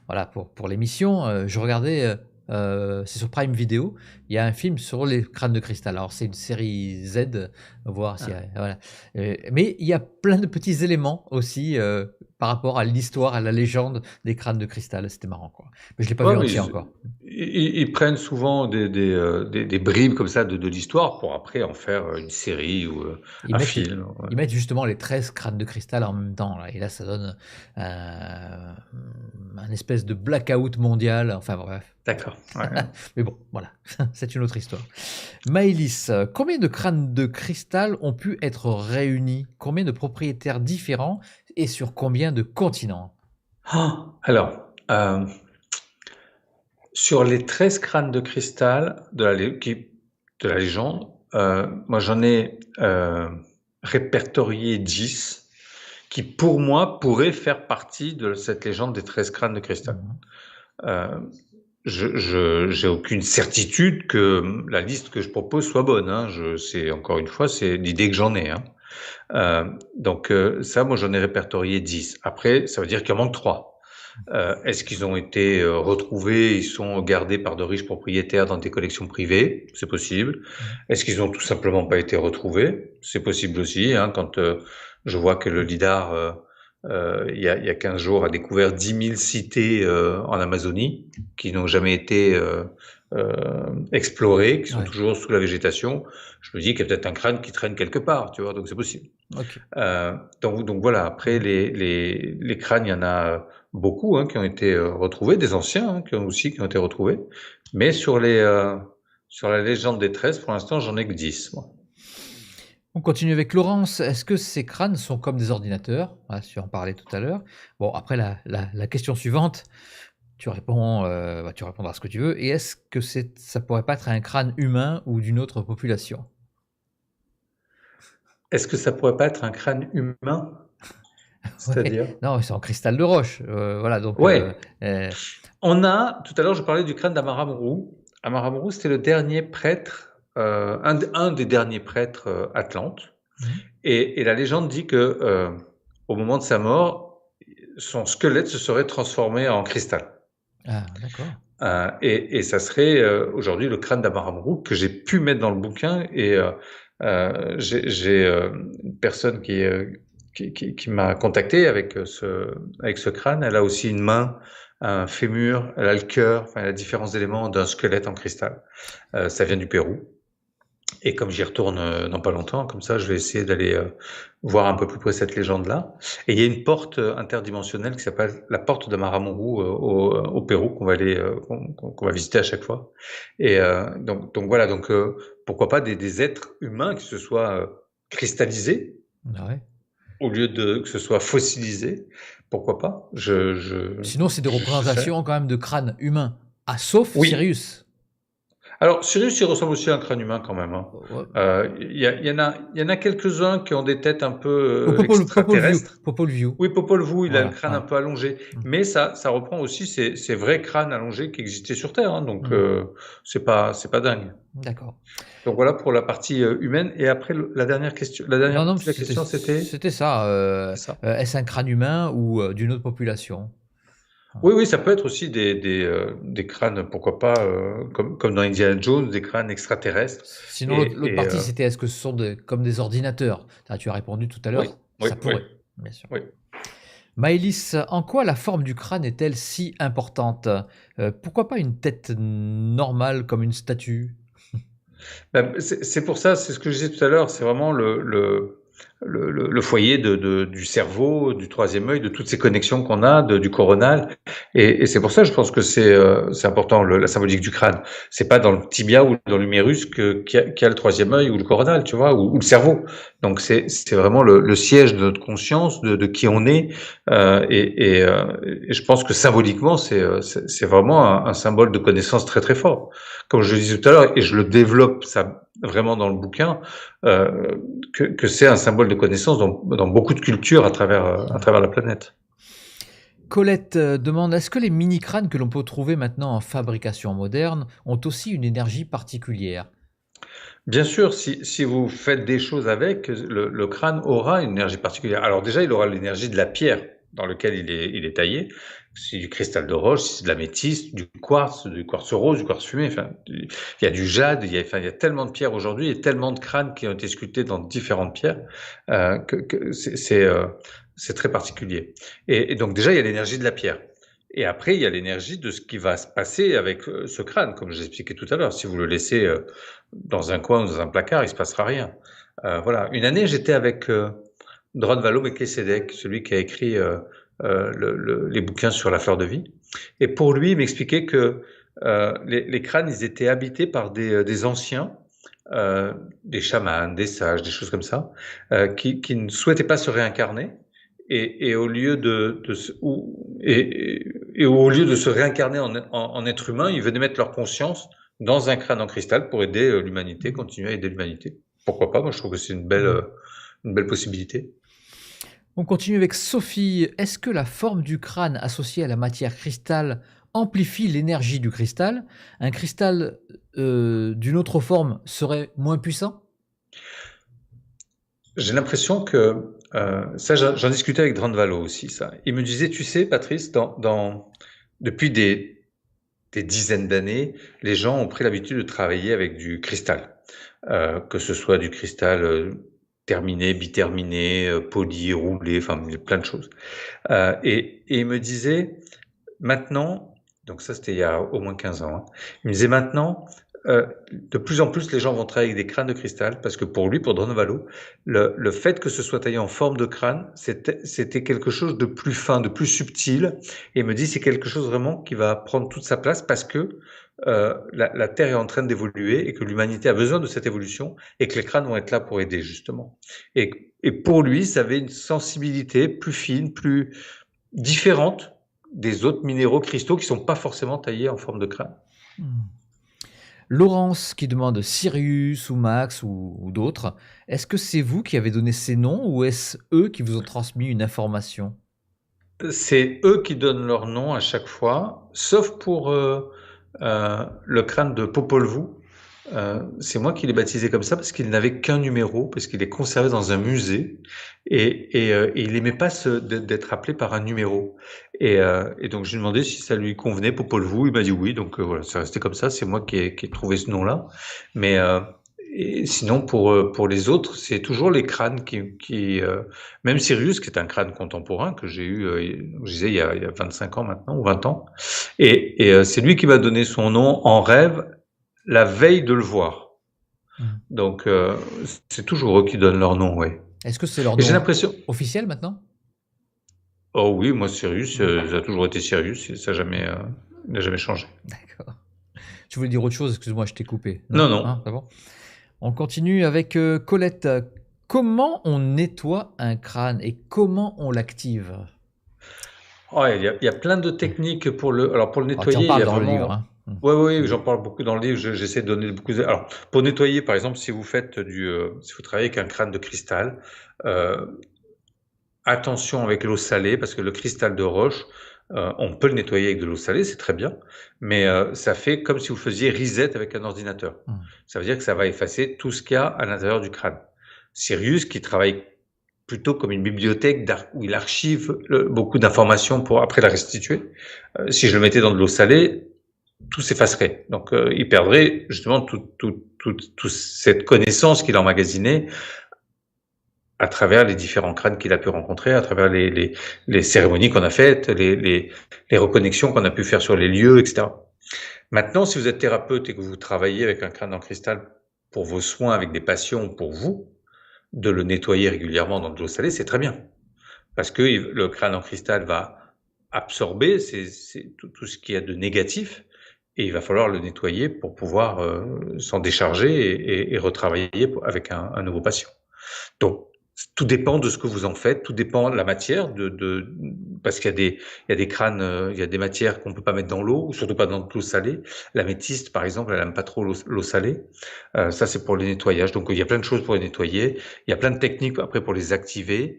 A: voilà, pour l'émission, je regardais, c'est sur Prime Video, il y a un film sur les crânes de cristal. Alors c'est une série Z, voir s'il y a, voilà. Mais il y a plein de petits éléments aussi par rapport à l'histoire, à la légende des crânes de cristal. C'était marrant, quoi. Mais je l'ai pas
B: Ouais,
A: vu
B: mais
A: entier encore.
B: ils prennent souvent des bribes comme ça de l'histoire pour après en faire une série ou
A: Ils
B: un
A: mettent,
B: film. Ouais.
A: ils mettent justement les 13 crânes de cristal en même temps, là. Et là, ça donne un espèce de blackout mondial. Enfin bref.
B: D'accord. Ouais.
A: Mais bon, voilà, c'est une autre histoire. Maëlys, combien de crânes de cristal ont pu être réunis? Combien de propriétaires différents et sur combien de continents?
B: Alors, sur les 13 crânes de cristal de la légende, moi j'en ai répertorié 10 qui pour moi pourraient faire partie de cette légende des 13 crânes de cristal. J'ai aucune certitude que la liste que je propose soit bonne, hein. Encore une fois, c'est l'idée que j'en ai, hein. Donc ça, moi j'en ai répertorié 10. Après, ça veut dire qu'il en manque 3. Est-ce qu'ils ont été retrouvés, ils sont gardés par de riches propriétaires dans des collections privées? C'est possible. Est-ce qu'ils ont tout simplement pas été retrouvés? C'est possible aussi, hein, quand je vois que le LIDAR, il y a 15 jours, a découvert 10 000 cités en Amazonie qui n'ont jamais été explorées, qui sont toujours sous la végétation. Je me dis qu'il y a peut-être un crâne qui traîne quelque part, tu vois, donc c'est possible.
A: Okay.
B: Donc voilà, après les crânes, il y en a beaucoup, hein, qui ont été retrouvés, des anciens, hein, qui ont été retrouvés, mais sur la légende des 13, pour l'instant, j'en ai que 10, moi.
A: On continue avec Laurence. Est-ce que ces crânes sont comme des ordinateurs? Voilà, tu en parlais tout à l'heure. Bon, après la question suivante, tu répondras ce que tu veux. Et est-ce que ça pourrait pas être un crâne humain ou d'une autre population?
B: Est-ce que ça pourrait pas être un crâne humain? C'est-à-dire?
A: Ouais. Non, c'est en cristal de roche. Voilà, donc.
B: Ouais. On a, tout à l'heure, je parlais du crâne d'Amaramuru. Amaramuru, c'était le dernier prêtre, un des derniers prêtres atlantes. Et la légende dit que au moment de sa mort, son squelette se serait transformé en cristal.
A: Ah, d'accord.
B: Et ça serait aujourd'hui le crâne d'Amaramuru que j'ai pu mettre dans le bouquin. Et j'ai une personne qui m'a contacté avec ce crâne. Elle a aussi une main, un fémur, elle a le cœur, enfin, elle a différents éléments d'un squelette en cristal. Ça vient du Pérou. Et comme j'y retourne dans pas longtemps, comme ça, je vais essayer d'aller voir un peu plus près cette légende-là. Et il y a une porte interdimensionnelle qui s'appelle la porte de Maramuru au Pérou qu'on va aller qu'on va visiter à chaque fois. Et donc voilà, donc pourquoi pas des êtres humains qui se soient cristallisés
A: Ouais.
B: au lieu de que ce soit fossilisé. Pourquoi pas?
A: Sinon, c'est des
B: je serais-
A: représentations quand même de crânes humains. Ah, sauf
B: Oui.
A: Sirius.
B: Alors, Sirius, il ressemble aussi à un crâne humain quand même, hein.
A: Ouais.
B: Il y en a quelques-uns qui ont des têtes un peu
A: Popol
B: extraterrestres.
A: View. Popol View.
B: Oui, Popol Vuh, il a
A: Voilà,
B: le crâne
A: ouais.
B: un peu allongé, mais ça reprend aussi ces vrais crânes allongés qui existaient sur Terre, hein, donc c'est pas dingue.
A: D'accord.
B: Donc voilà pour la partie humaine. Et après la dernière question, la dernière
A: Non,
B: partie de la question, c'était
A: c'était ça.
B: c'est ça.
A: Est-ce un crâne humain ou d'une autre population?
B: Oui, ça peut être aussi des crânes, pourquoi pas, comme dans Indiana Jones, des crânes extraterrestres.
A: Sinon,
B: Et-
A: l'autre
B: et,
A: partie, c'était est-ce que ce sont comme des ordinateurs? Ah, tu as répondu tout à l'heure,
B: Oui,
A: ça
B: oui,
A: pourrait,
B: oui.
A: bien sûr.
B: Oui.
A: Maëlys, en quoi la forme du crâne est-elle si importante? Pourquoi pas une tête normale comme une statue?
B: Ben, c'est pour ça, c'est ce que je disais tout à l'heure, c'est vraiment le foyer du cerveau, du troisième œil, de toutes ces connexions qu'on a, du coronal. Et c'est pour ça, je pense que c'est important, la symbolique du crâne. C'est pas dans le tibia ou dans l'humérus qu'il y a le troisième œil ou le coronal, tu vois, ou le cerveau. Donc c'est vraiment le siège de notre conscience, de qui on est. Et je pense que symboliquement, c'est vraiment un symbole de connaissance très très fort. Comme je le disais tout à l'heure, et je le développe ça vraiment dans le bouquin, que c'est un symbole de connaissance dans beaucoup de cultures à travers la planète.
A: Colette demande, est-ce que les mini-crânes que l'on peut trouver maintenant en fabrication moderne ont aussi une énergie particulière?
B: Bien sûr, si vous faites des choses avec, le crâne aura une énergie particulière. Alors déjà, il aura l'énergie de la pierre dans laquelle il est taillé. Si c'est du cristal de roche, si c'est de l'améthyste, du quartz rose, du quartz fumé. Enfin, il y a du jade. Il y a tellement de pierres aujourd'hui et tellement de crânes qui ont été sculptés dans différentes pierres que c'est très particulier. Et donc déjà, il y a l'énergie de la pierre. Et après, il y a l'énergie de ce qui va se passer avec ce crâne, comme je l'expliquais tout à l'heure. Si vous le laissez dans un coin ou dans un placard, il se passera rien. Voilà. Une année, j'étais avec Dron Valo Melchizedek, celui qui a écrit les bouquins sur la fleur de vie. Et pour lui, il m'expliquait que les crânes, ils étaient habités par des anciens, des chamans, des sages, des choses comme ça, qui ne souhaitaient pas se réincarner. Et au lieu de se réincarner en être humain, ils venaient mettre leur conscience dans un crâne en cristal pour aider l'humanité, continuer à aider l'humanité. Pourquoi pas? Moi, je trouve que c'est une belle possibilité.
A: On continue avec Sophie. Est-ce que la forme du crâne associée à la matière cristal amplifie l'énergie du cristal? Un cristal d'une autre forme serait moins puissant?
B: J'ai l'impression que ça, j'en discutais avec Dron Valo aussi, ça. Il me disait, tu sais, Patrice, depuis des dizaines d'années, les gens ont pris l'habitude de travailler avec du cristal, que ce soit du cristal terminé, biterminé, poli, roulé, enfin plein de choses. Et il me disait, maintenant, donc ça c'était il y a au moins 15 ans, hein, il me disait maintenant, de plus en plus les gens vont travailler avec des crânes de cristal parce que pour lui, pour Dron Valo, le fait que ce soit taillé en forme de crâne, c'était quelque chose de plus fin, de plus subtil. Et il me dit c'est quelque chose vraiment qui va prendre toute sa place parce que la Terre est en train d'évoluer et que l'humanité a besoin de cette évolution et que les crânes vont être là pour aider justement. Et pour lui, ça avait une sensibilité plus fine, plus différente des autres minéraux cristaux qui sont pas forcément taillés en forme de crâne.
A: Laurence qui demande Sirius ou Max ou d'autres. Est-ce que c'est vous qui avez donné ces noms ou est-ce eux qui vous ont transmis une information?
B: C'est eux qui donnent leur nom à chaque fois, sauf pour le crâne de Popol Vuh. C'est moi qui l'ai baptisé comme ça parce qu'il n'avait qu'un numéro, parce qu'il est conservé dans un musée et il aimait pas d'être appelé par un numéro. Et donc je lui ai demandé si ça lui convenait, Popol Vuh. Il m'a dit oui, donc voilà, c'est resté comme ça. C'est moi qui ai trouvé ce nom-là. Mais et sinon pour les autres, c'est toujours les crânes qui même Sirius, qui est un crâne contemporain que j'ai eu, je disais il y a 25 ans maintenant ou 20 ans, et c'est lui qui m'a donné son nom en rêve la veille de le voir. Donc, c'est toujours eux qui donnent leur nom, oui.
A: Est-ce que c'est leur
B: Et j'ai
A: nom
B: l'impression...
A: officiel maintenant?
B: Oh oui, moi, Sirius, ça a toujours été Sirius, et ça n'a jamais changé.
A: D'accord. Tu voulais dire autre chose? Excuse-moi, je t'ai coupé.
B: Non.
A: Hein, c'est bon. On continue avec Colette. Comment on nettoie un crâne et comment on l'active?
B: Oh, il y a plein de techniques pour le
A: Tu en
B: nettoyer. Il y
A: parles
B: a
A: dans le
B: vraiment...
A: livre. Hein.
B: Oui, j'en parle beaucoup dans le livre. J'essaie de donner beaucoup. Alors, pour nettoyer, par exemple, si vous travaillez avec un crâne de cristal, attention avec l'eau salée, parce que le cristal de roche, on peut le nettoyer avec de l'eau salée, c'est très bien, mais ça fait comme si vous faisiez reset avec un ordinateur. Ça veut dire que ça va effacer tout ce qu'il y a à l'intérieur du crâne. Sirius, qui travaille plutôt comme une bibliothèque où il archive beaucoup d'informations pour après la restituer, si je le mettais dans de l'eau salée, tout s'effacerait. Donc, il perdrait justement toute cette connaissance qu'il a emmagasinée à travers les différents crânes qu'il a pu rencontrer, à travers les cérémonies qu'on a faites, les reconnexions qu'on a pu faire sur les lieux, etc. Maintenant, si vous êtes thérapeute et que vous travaillez avec un crâne en cristal pour vos soins avec des patients pour vous, de le nettoyer régulièrement dans de l'eau salée, c'est très bien. Parce que le crâne en cristal va absorber tout ce qu'il y a de négatif et il va falloir le nettoyer pour pouvoir s'en décharger et retravailler avec un nouveau patient. Donc, tout dépend de ce que vous en faites, tout dépend de la matière, parce qu'il y a des crânes, il y a des matières qu'on peut pas mettre dans l'eau, ou surtout pas dans de l'eau salée. L'améthyste, par exemple, elle aime pas trop l'eau salée. Ça, c'est pour le nettoyage. Donc, il y a plein de choses pour les nettoyer. Il y a plein de techniques après pour les activer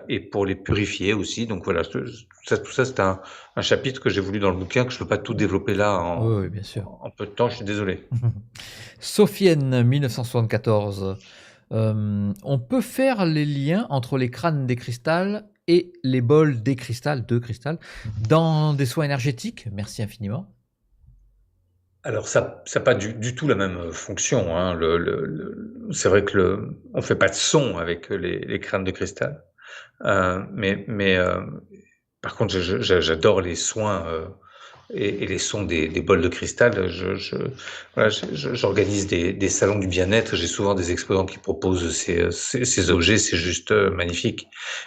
B: et pour les purifier aussi. Donc voilà, tout ça, c'est un chapitre que j'ai voulu dans le bouquin que je peux pas tout développer là
A: Oui, bien sûr.
B: en peu de temps. Je suis désolé.
A: Sophienne, 1974. On peut faire les liens entre les crânes des cristals et les bols de cristal dans des soins énergétiques? Merci infiniment.
B: Alors ça n'a pas du tout la même fonction. Hein. C'est vrai que on fait pas de son avec les crânes de cristal, mais par contre j'adore les soins et les sons des bols de cristal. J'organise des salons du bien-être. J'ai souvent des exposants qui proposent ces objets. C'est juste magnifique,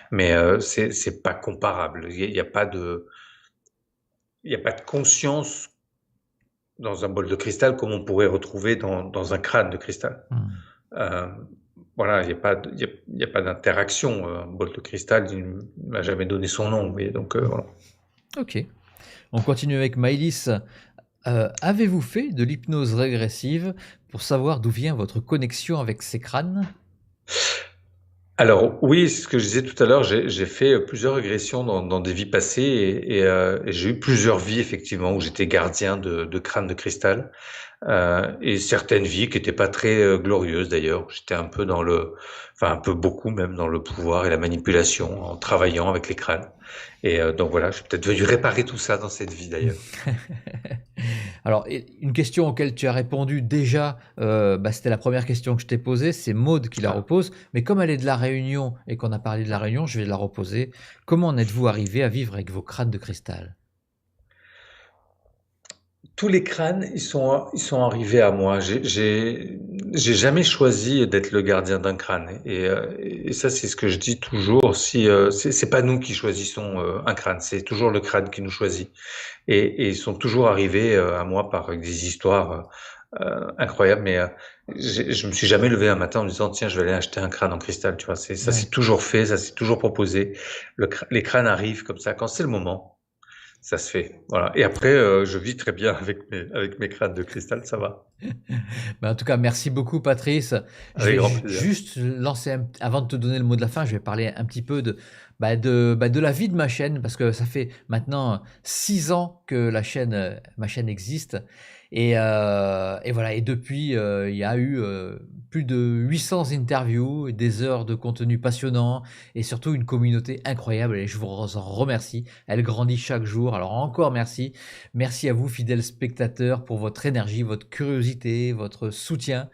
B: mais c'est pas comparable. Il y a pas de conscience dans un bol de cristal comme on pourrait retrouver dans un crâne de cristal. Voilà, il n'y a pas d'interaction. Un bol de cristal, il ne m'a jamais donné son nom. Donc voilà.
A: Ok. On continue avec Maëlys. Avez-vous fait de l'hypnose régressive pour savoir d'où vient votre connexion avec ces crânes?
B: Alors oui, c'est ce que je disais tout à l'heure, j'ai fait plusieurs régressions dans des vies passées et j'ai eu plusieurs vies effectivement où j'étais gardien de crâne de cristal et certaines vies qui n'étaient pas très glorieuses d'ailleurs. J'étais un peu un peu beaucoup même dans le pouvoir et la manipulation en travaillant avec les crânes. Et donc voilà, je suis peut-être venu réparer tout ça dans cette vie d'ailleurs.
A: Alors, une question auquel tu as répondu déjà, c'était la première question que je t'ai posée, c'est Maude qui la repose, mais comme elle est de La Réunion et qu'on a parlé de La Réunion, je vais la reposer. Comment en êtes-vous arrivé à vivre avec vos crânes de cristal?
B: Tous les crânes, ils sont arrivés à moi. J'ai jamais choisi d'être le gardien d'un crâne. Et ça, c'est ce que je dis toujours. Si c'est pas nous qui choisissons un crâne, c'est toujours le crâne qui nous choisit. Et ils sont toujours arrivés à moi par des histoires incroyables. Mais je me suis jamais levé un matin en me disant tiens, je vais aller acheter un crâne en cristal. Tu vois, ça s'est toujours fait, ça s'est toujours proposé. Les crânes arrivent comme ça quand c'est le moment. Ça se fait, voilà. Et après, je vis très bien avec mes crânes de cristal, ça va.
A: En tout cas, merci beaucoup, Patrice.
B: Avec grand plaisir.
A: Juste lancer, avant de te donner le mot de la fin, je vais parler un petit peu de la vie de ma chaîne, parce que ça fait maintenant 6 ans que ma chaîne existe. Et voilà, et depuis, il y a eu plus de 800 interviews, des heures de contenu passionnant et surtout une communauté incroyable et je vous en remercie. Elle grandit chaque jour, alors encore merci. Merci à vous, fidèles spectateurs, pour votre énergie, votre curiosité, votre soutien.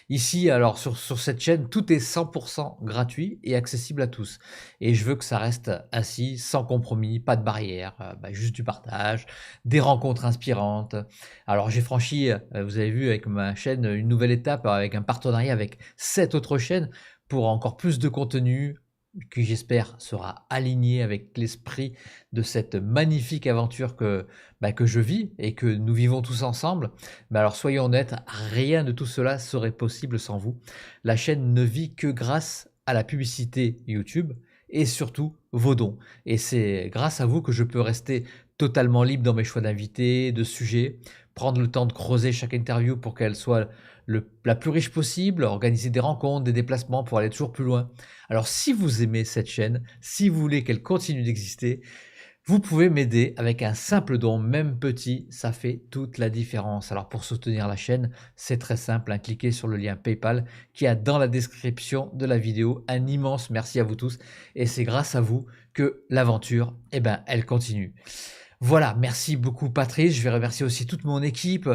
A: Ici, alors sur cette chaîne, tout est 100% gratuit et accessible à tous. Et je veux que ça reste ainsi, sans compromis, pas de barrière, juste du partage, des rencontres inspirantes. Alors j'ai franchi, vous avez vu avec ma chaîne, une nouvelle étape avec un partenariat avec 7 autres chaînes pour encore plus de contenu qui j'espère sera aligné avec l'esprit de cette magnifique aventure que je vis et que nous vivons tous ensemble. Alors soyons honnêtes, rien de tout cela serait possible sans vous. La chaîne ne vit que grâce à la publicité YouTube et surtout vos dons. Et c'est grâce à vous que je peux rester totalement libre dans mes choix d'invités, de sujets, prendre le temps de creuser chaque interview pour qu'elle soit la plus riche possible, organiser des rencontres, des déplacements pour aller toujours plus loin. Alors si vous aimez cette chaîne, si vous voulez qu'elle continue d'exister, vous pouvez m'aider avec un simple don, même petit, ça fait toute la différence. Alors pour soutenir la chaîne, c'est très simple, cliquez sur le lien PayPal qui est dans la description de la vidéo. Un immense merci à vous tous et c'est grâce à vous que l'aventure, elle continue. Voilà, merci beaucoup Patrice, je vais remercier aussi toute mon équipe,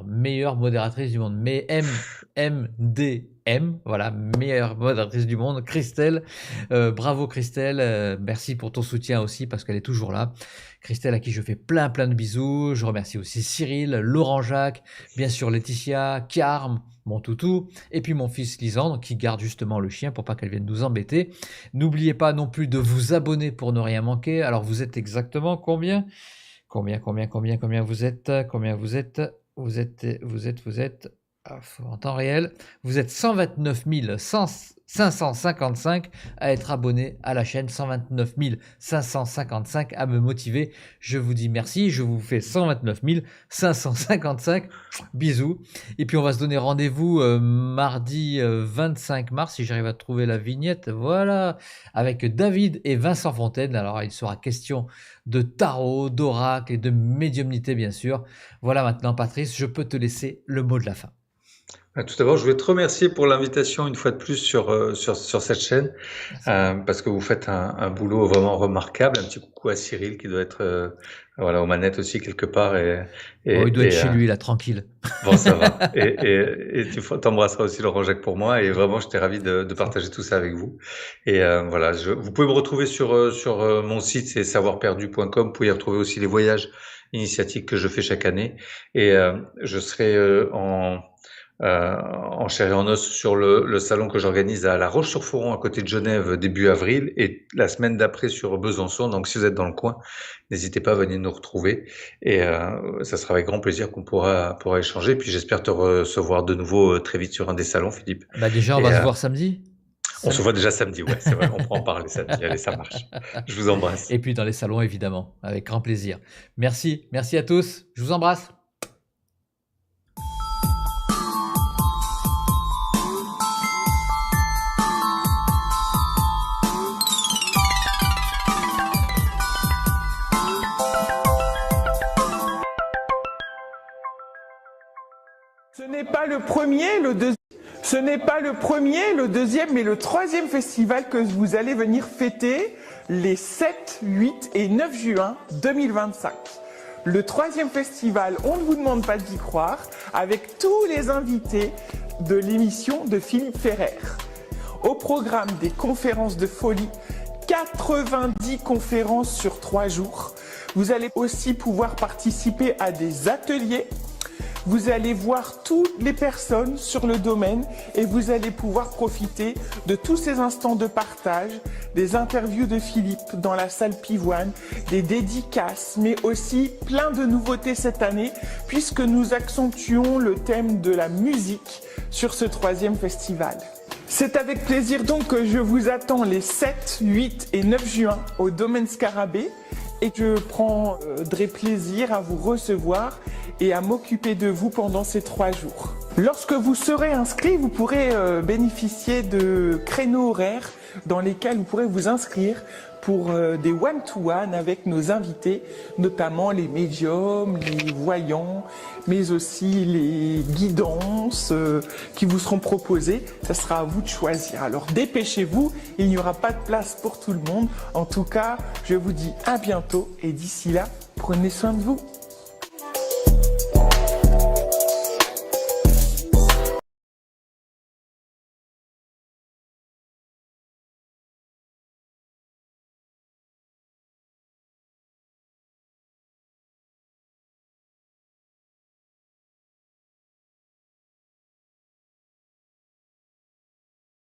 A: meilleure modératrice du monde, MDM, voilà, meilleure modératrice du monde, Christelle, bravo Christelle, merci pour ton soutien aussi parce qu'elle est toujours là. Christelle à qui je fais plein de bisous, je remercie aussi Cyril, Laurent Jacques, bien sûr Laetitia, Carme, mon toutou, et puis mon fils Lisandre qui garde justement le chien pour pas qu'elle vienne nous embêter. N'oubliez pas non plus de vous abonner pour ne rien manquer. Alors vous êtes exactement combien vous êtes en temps réel, vous êtes 129 555 à être abonné à la chaîne, 129 555 à me motiver. Je vous dis merci, je vous fais 129 555 bisous. Et puis on va se donner rendez-vous mardi 25 mars, si j'arrive à trouver la vignette, voilà, avec David et Vincent Fontaine. Alors il sera question de tarot, d'oracle et de médiumnité bien sûr. Voilà maintenant Patrice, je peux te laisser le mot de la fin.
B: Tout d'abord, je voulais te remercier pour l'invitation une fois de plus sur cette chaîne, parce que vous faites un boulot vraiment remarquable. Un petit coucou à Cyril qui doit être aux manettes aussi quelque part.
A: Il doit être chez lui là, tranquille.
B: Bon, ça va. Et tu t'embrasseras aussi Laurent Jacques pour moi. Et vraiment, j'étais ravi de partager tout ça avec vous. Et vous pouvez me retrouver sur mon site, c'est savoirperdu.com. Vous pouvez y retrouver aussi les voyages initiatiques que je fais chaque année. Et je serai en chair et en os sur le salon que j'organise à La Roche-sur-Foron à côté de Genève début avril et la semaine d'après sur Besançon. Donc si vous êtes dans le coin, n'hésitez pas à venir nous retrouver et ça sera avec grand plaisir qu'on pourra échanger. Puis j'espère te recevoir de nouveau très vite sur un des salons, Philippe.
A: Déjà on va se voir samedi.
B: On se voit déjà samedi, ouais, c'est vrai, on pourra en parler samedi. Allez, ça marche. Je vous embrasse.
A: Et puis dans les salons évidemment, avec grand plaisir. Merci à tous, je vous embrasse.
F: Ce n'est pas le premier, le deuxième, mais le troisième festival que vous allez venir fêter les 7, 8 et 9 juin 2025. Le troisième festival, on ne vous demande pas d'y croire, avec tous les invités de l'émission de Philippe Ferrer. Au programme des conférences de folie, 90 conférences sur 3 jours. Vous allez aussi pouvoir participer à des ateliers. Vous allez voir toutes les personnes sur le domaine et vous allez pouvoir profiter de tous ces instants de partage, des interviews de Philippe dans la salle Pivoine, des dédicaces, mais aussi plein de nouveautés cette année puisque nous accentuons le thème de la musique sur ce troisième festival. C'est avec plaisir donc que je vous attends les 7, 8 et 9 juin au domaine Scarabée et que je prendrai plaisir à vous recevoir et à m'occuper de vous pendant ces 3 jours. Lorsque vous serez inscrit, vous pourrez bénéficier de créneaux horaires dans lesquels vous pourrez vous inscrire pour des one-to-one avec nos invités, notamment les médiums, les voyants, mais aussi les guidances qui vous seront proposées. Ça sera à vous de choisir. Alors dépêchez-vous, il n'y aura pas de place pour tout le monde. En tout cas, je vous dis à bientôt et d'ici là, prenez soin de vous.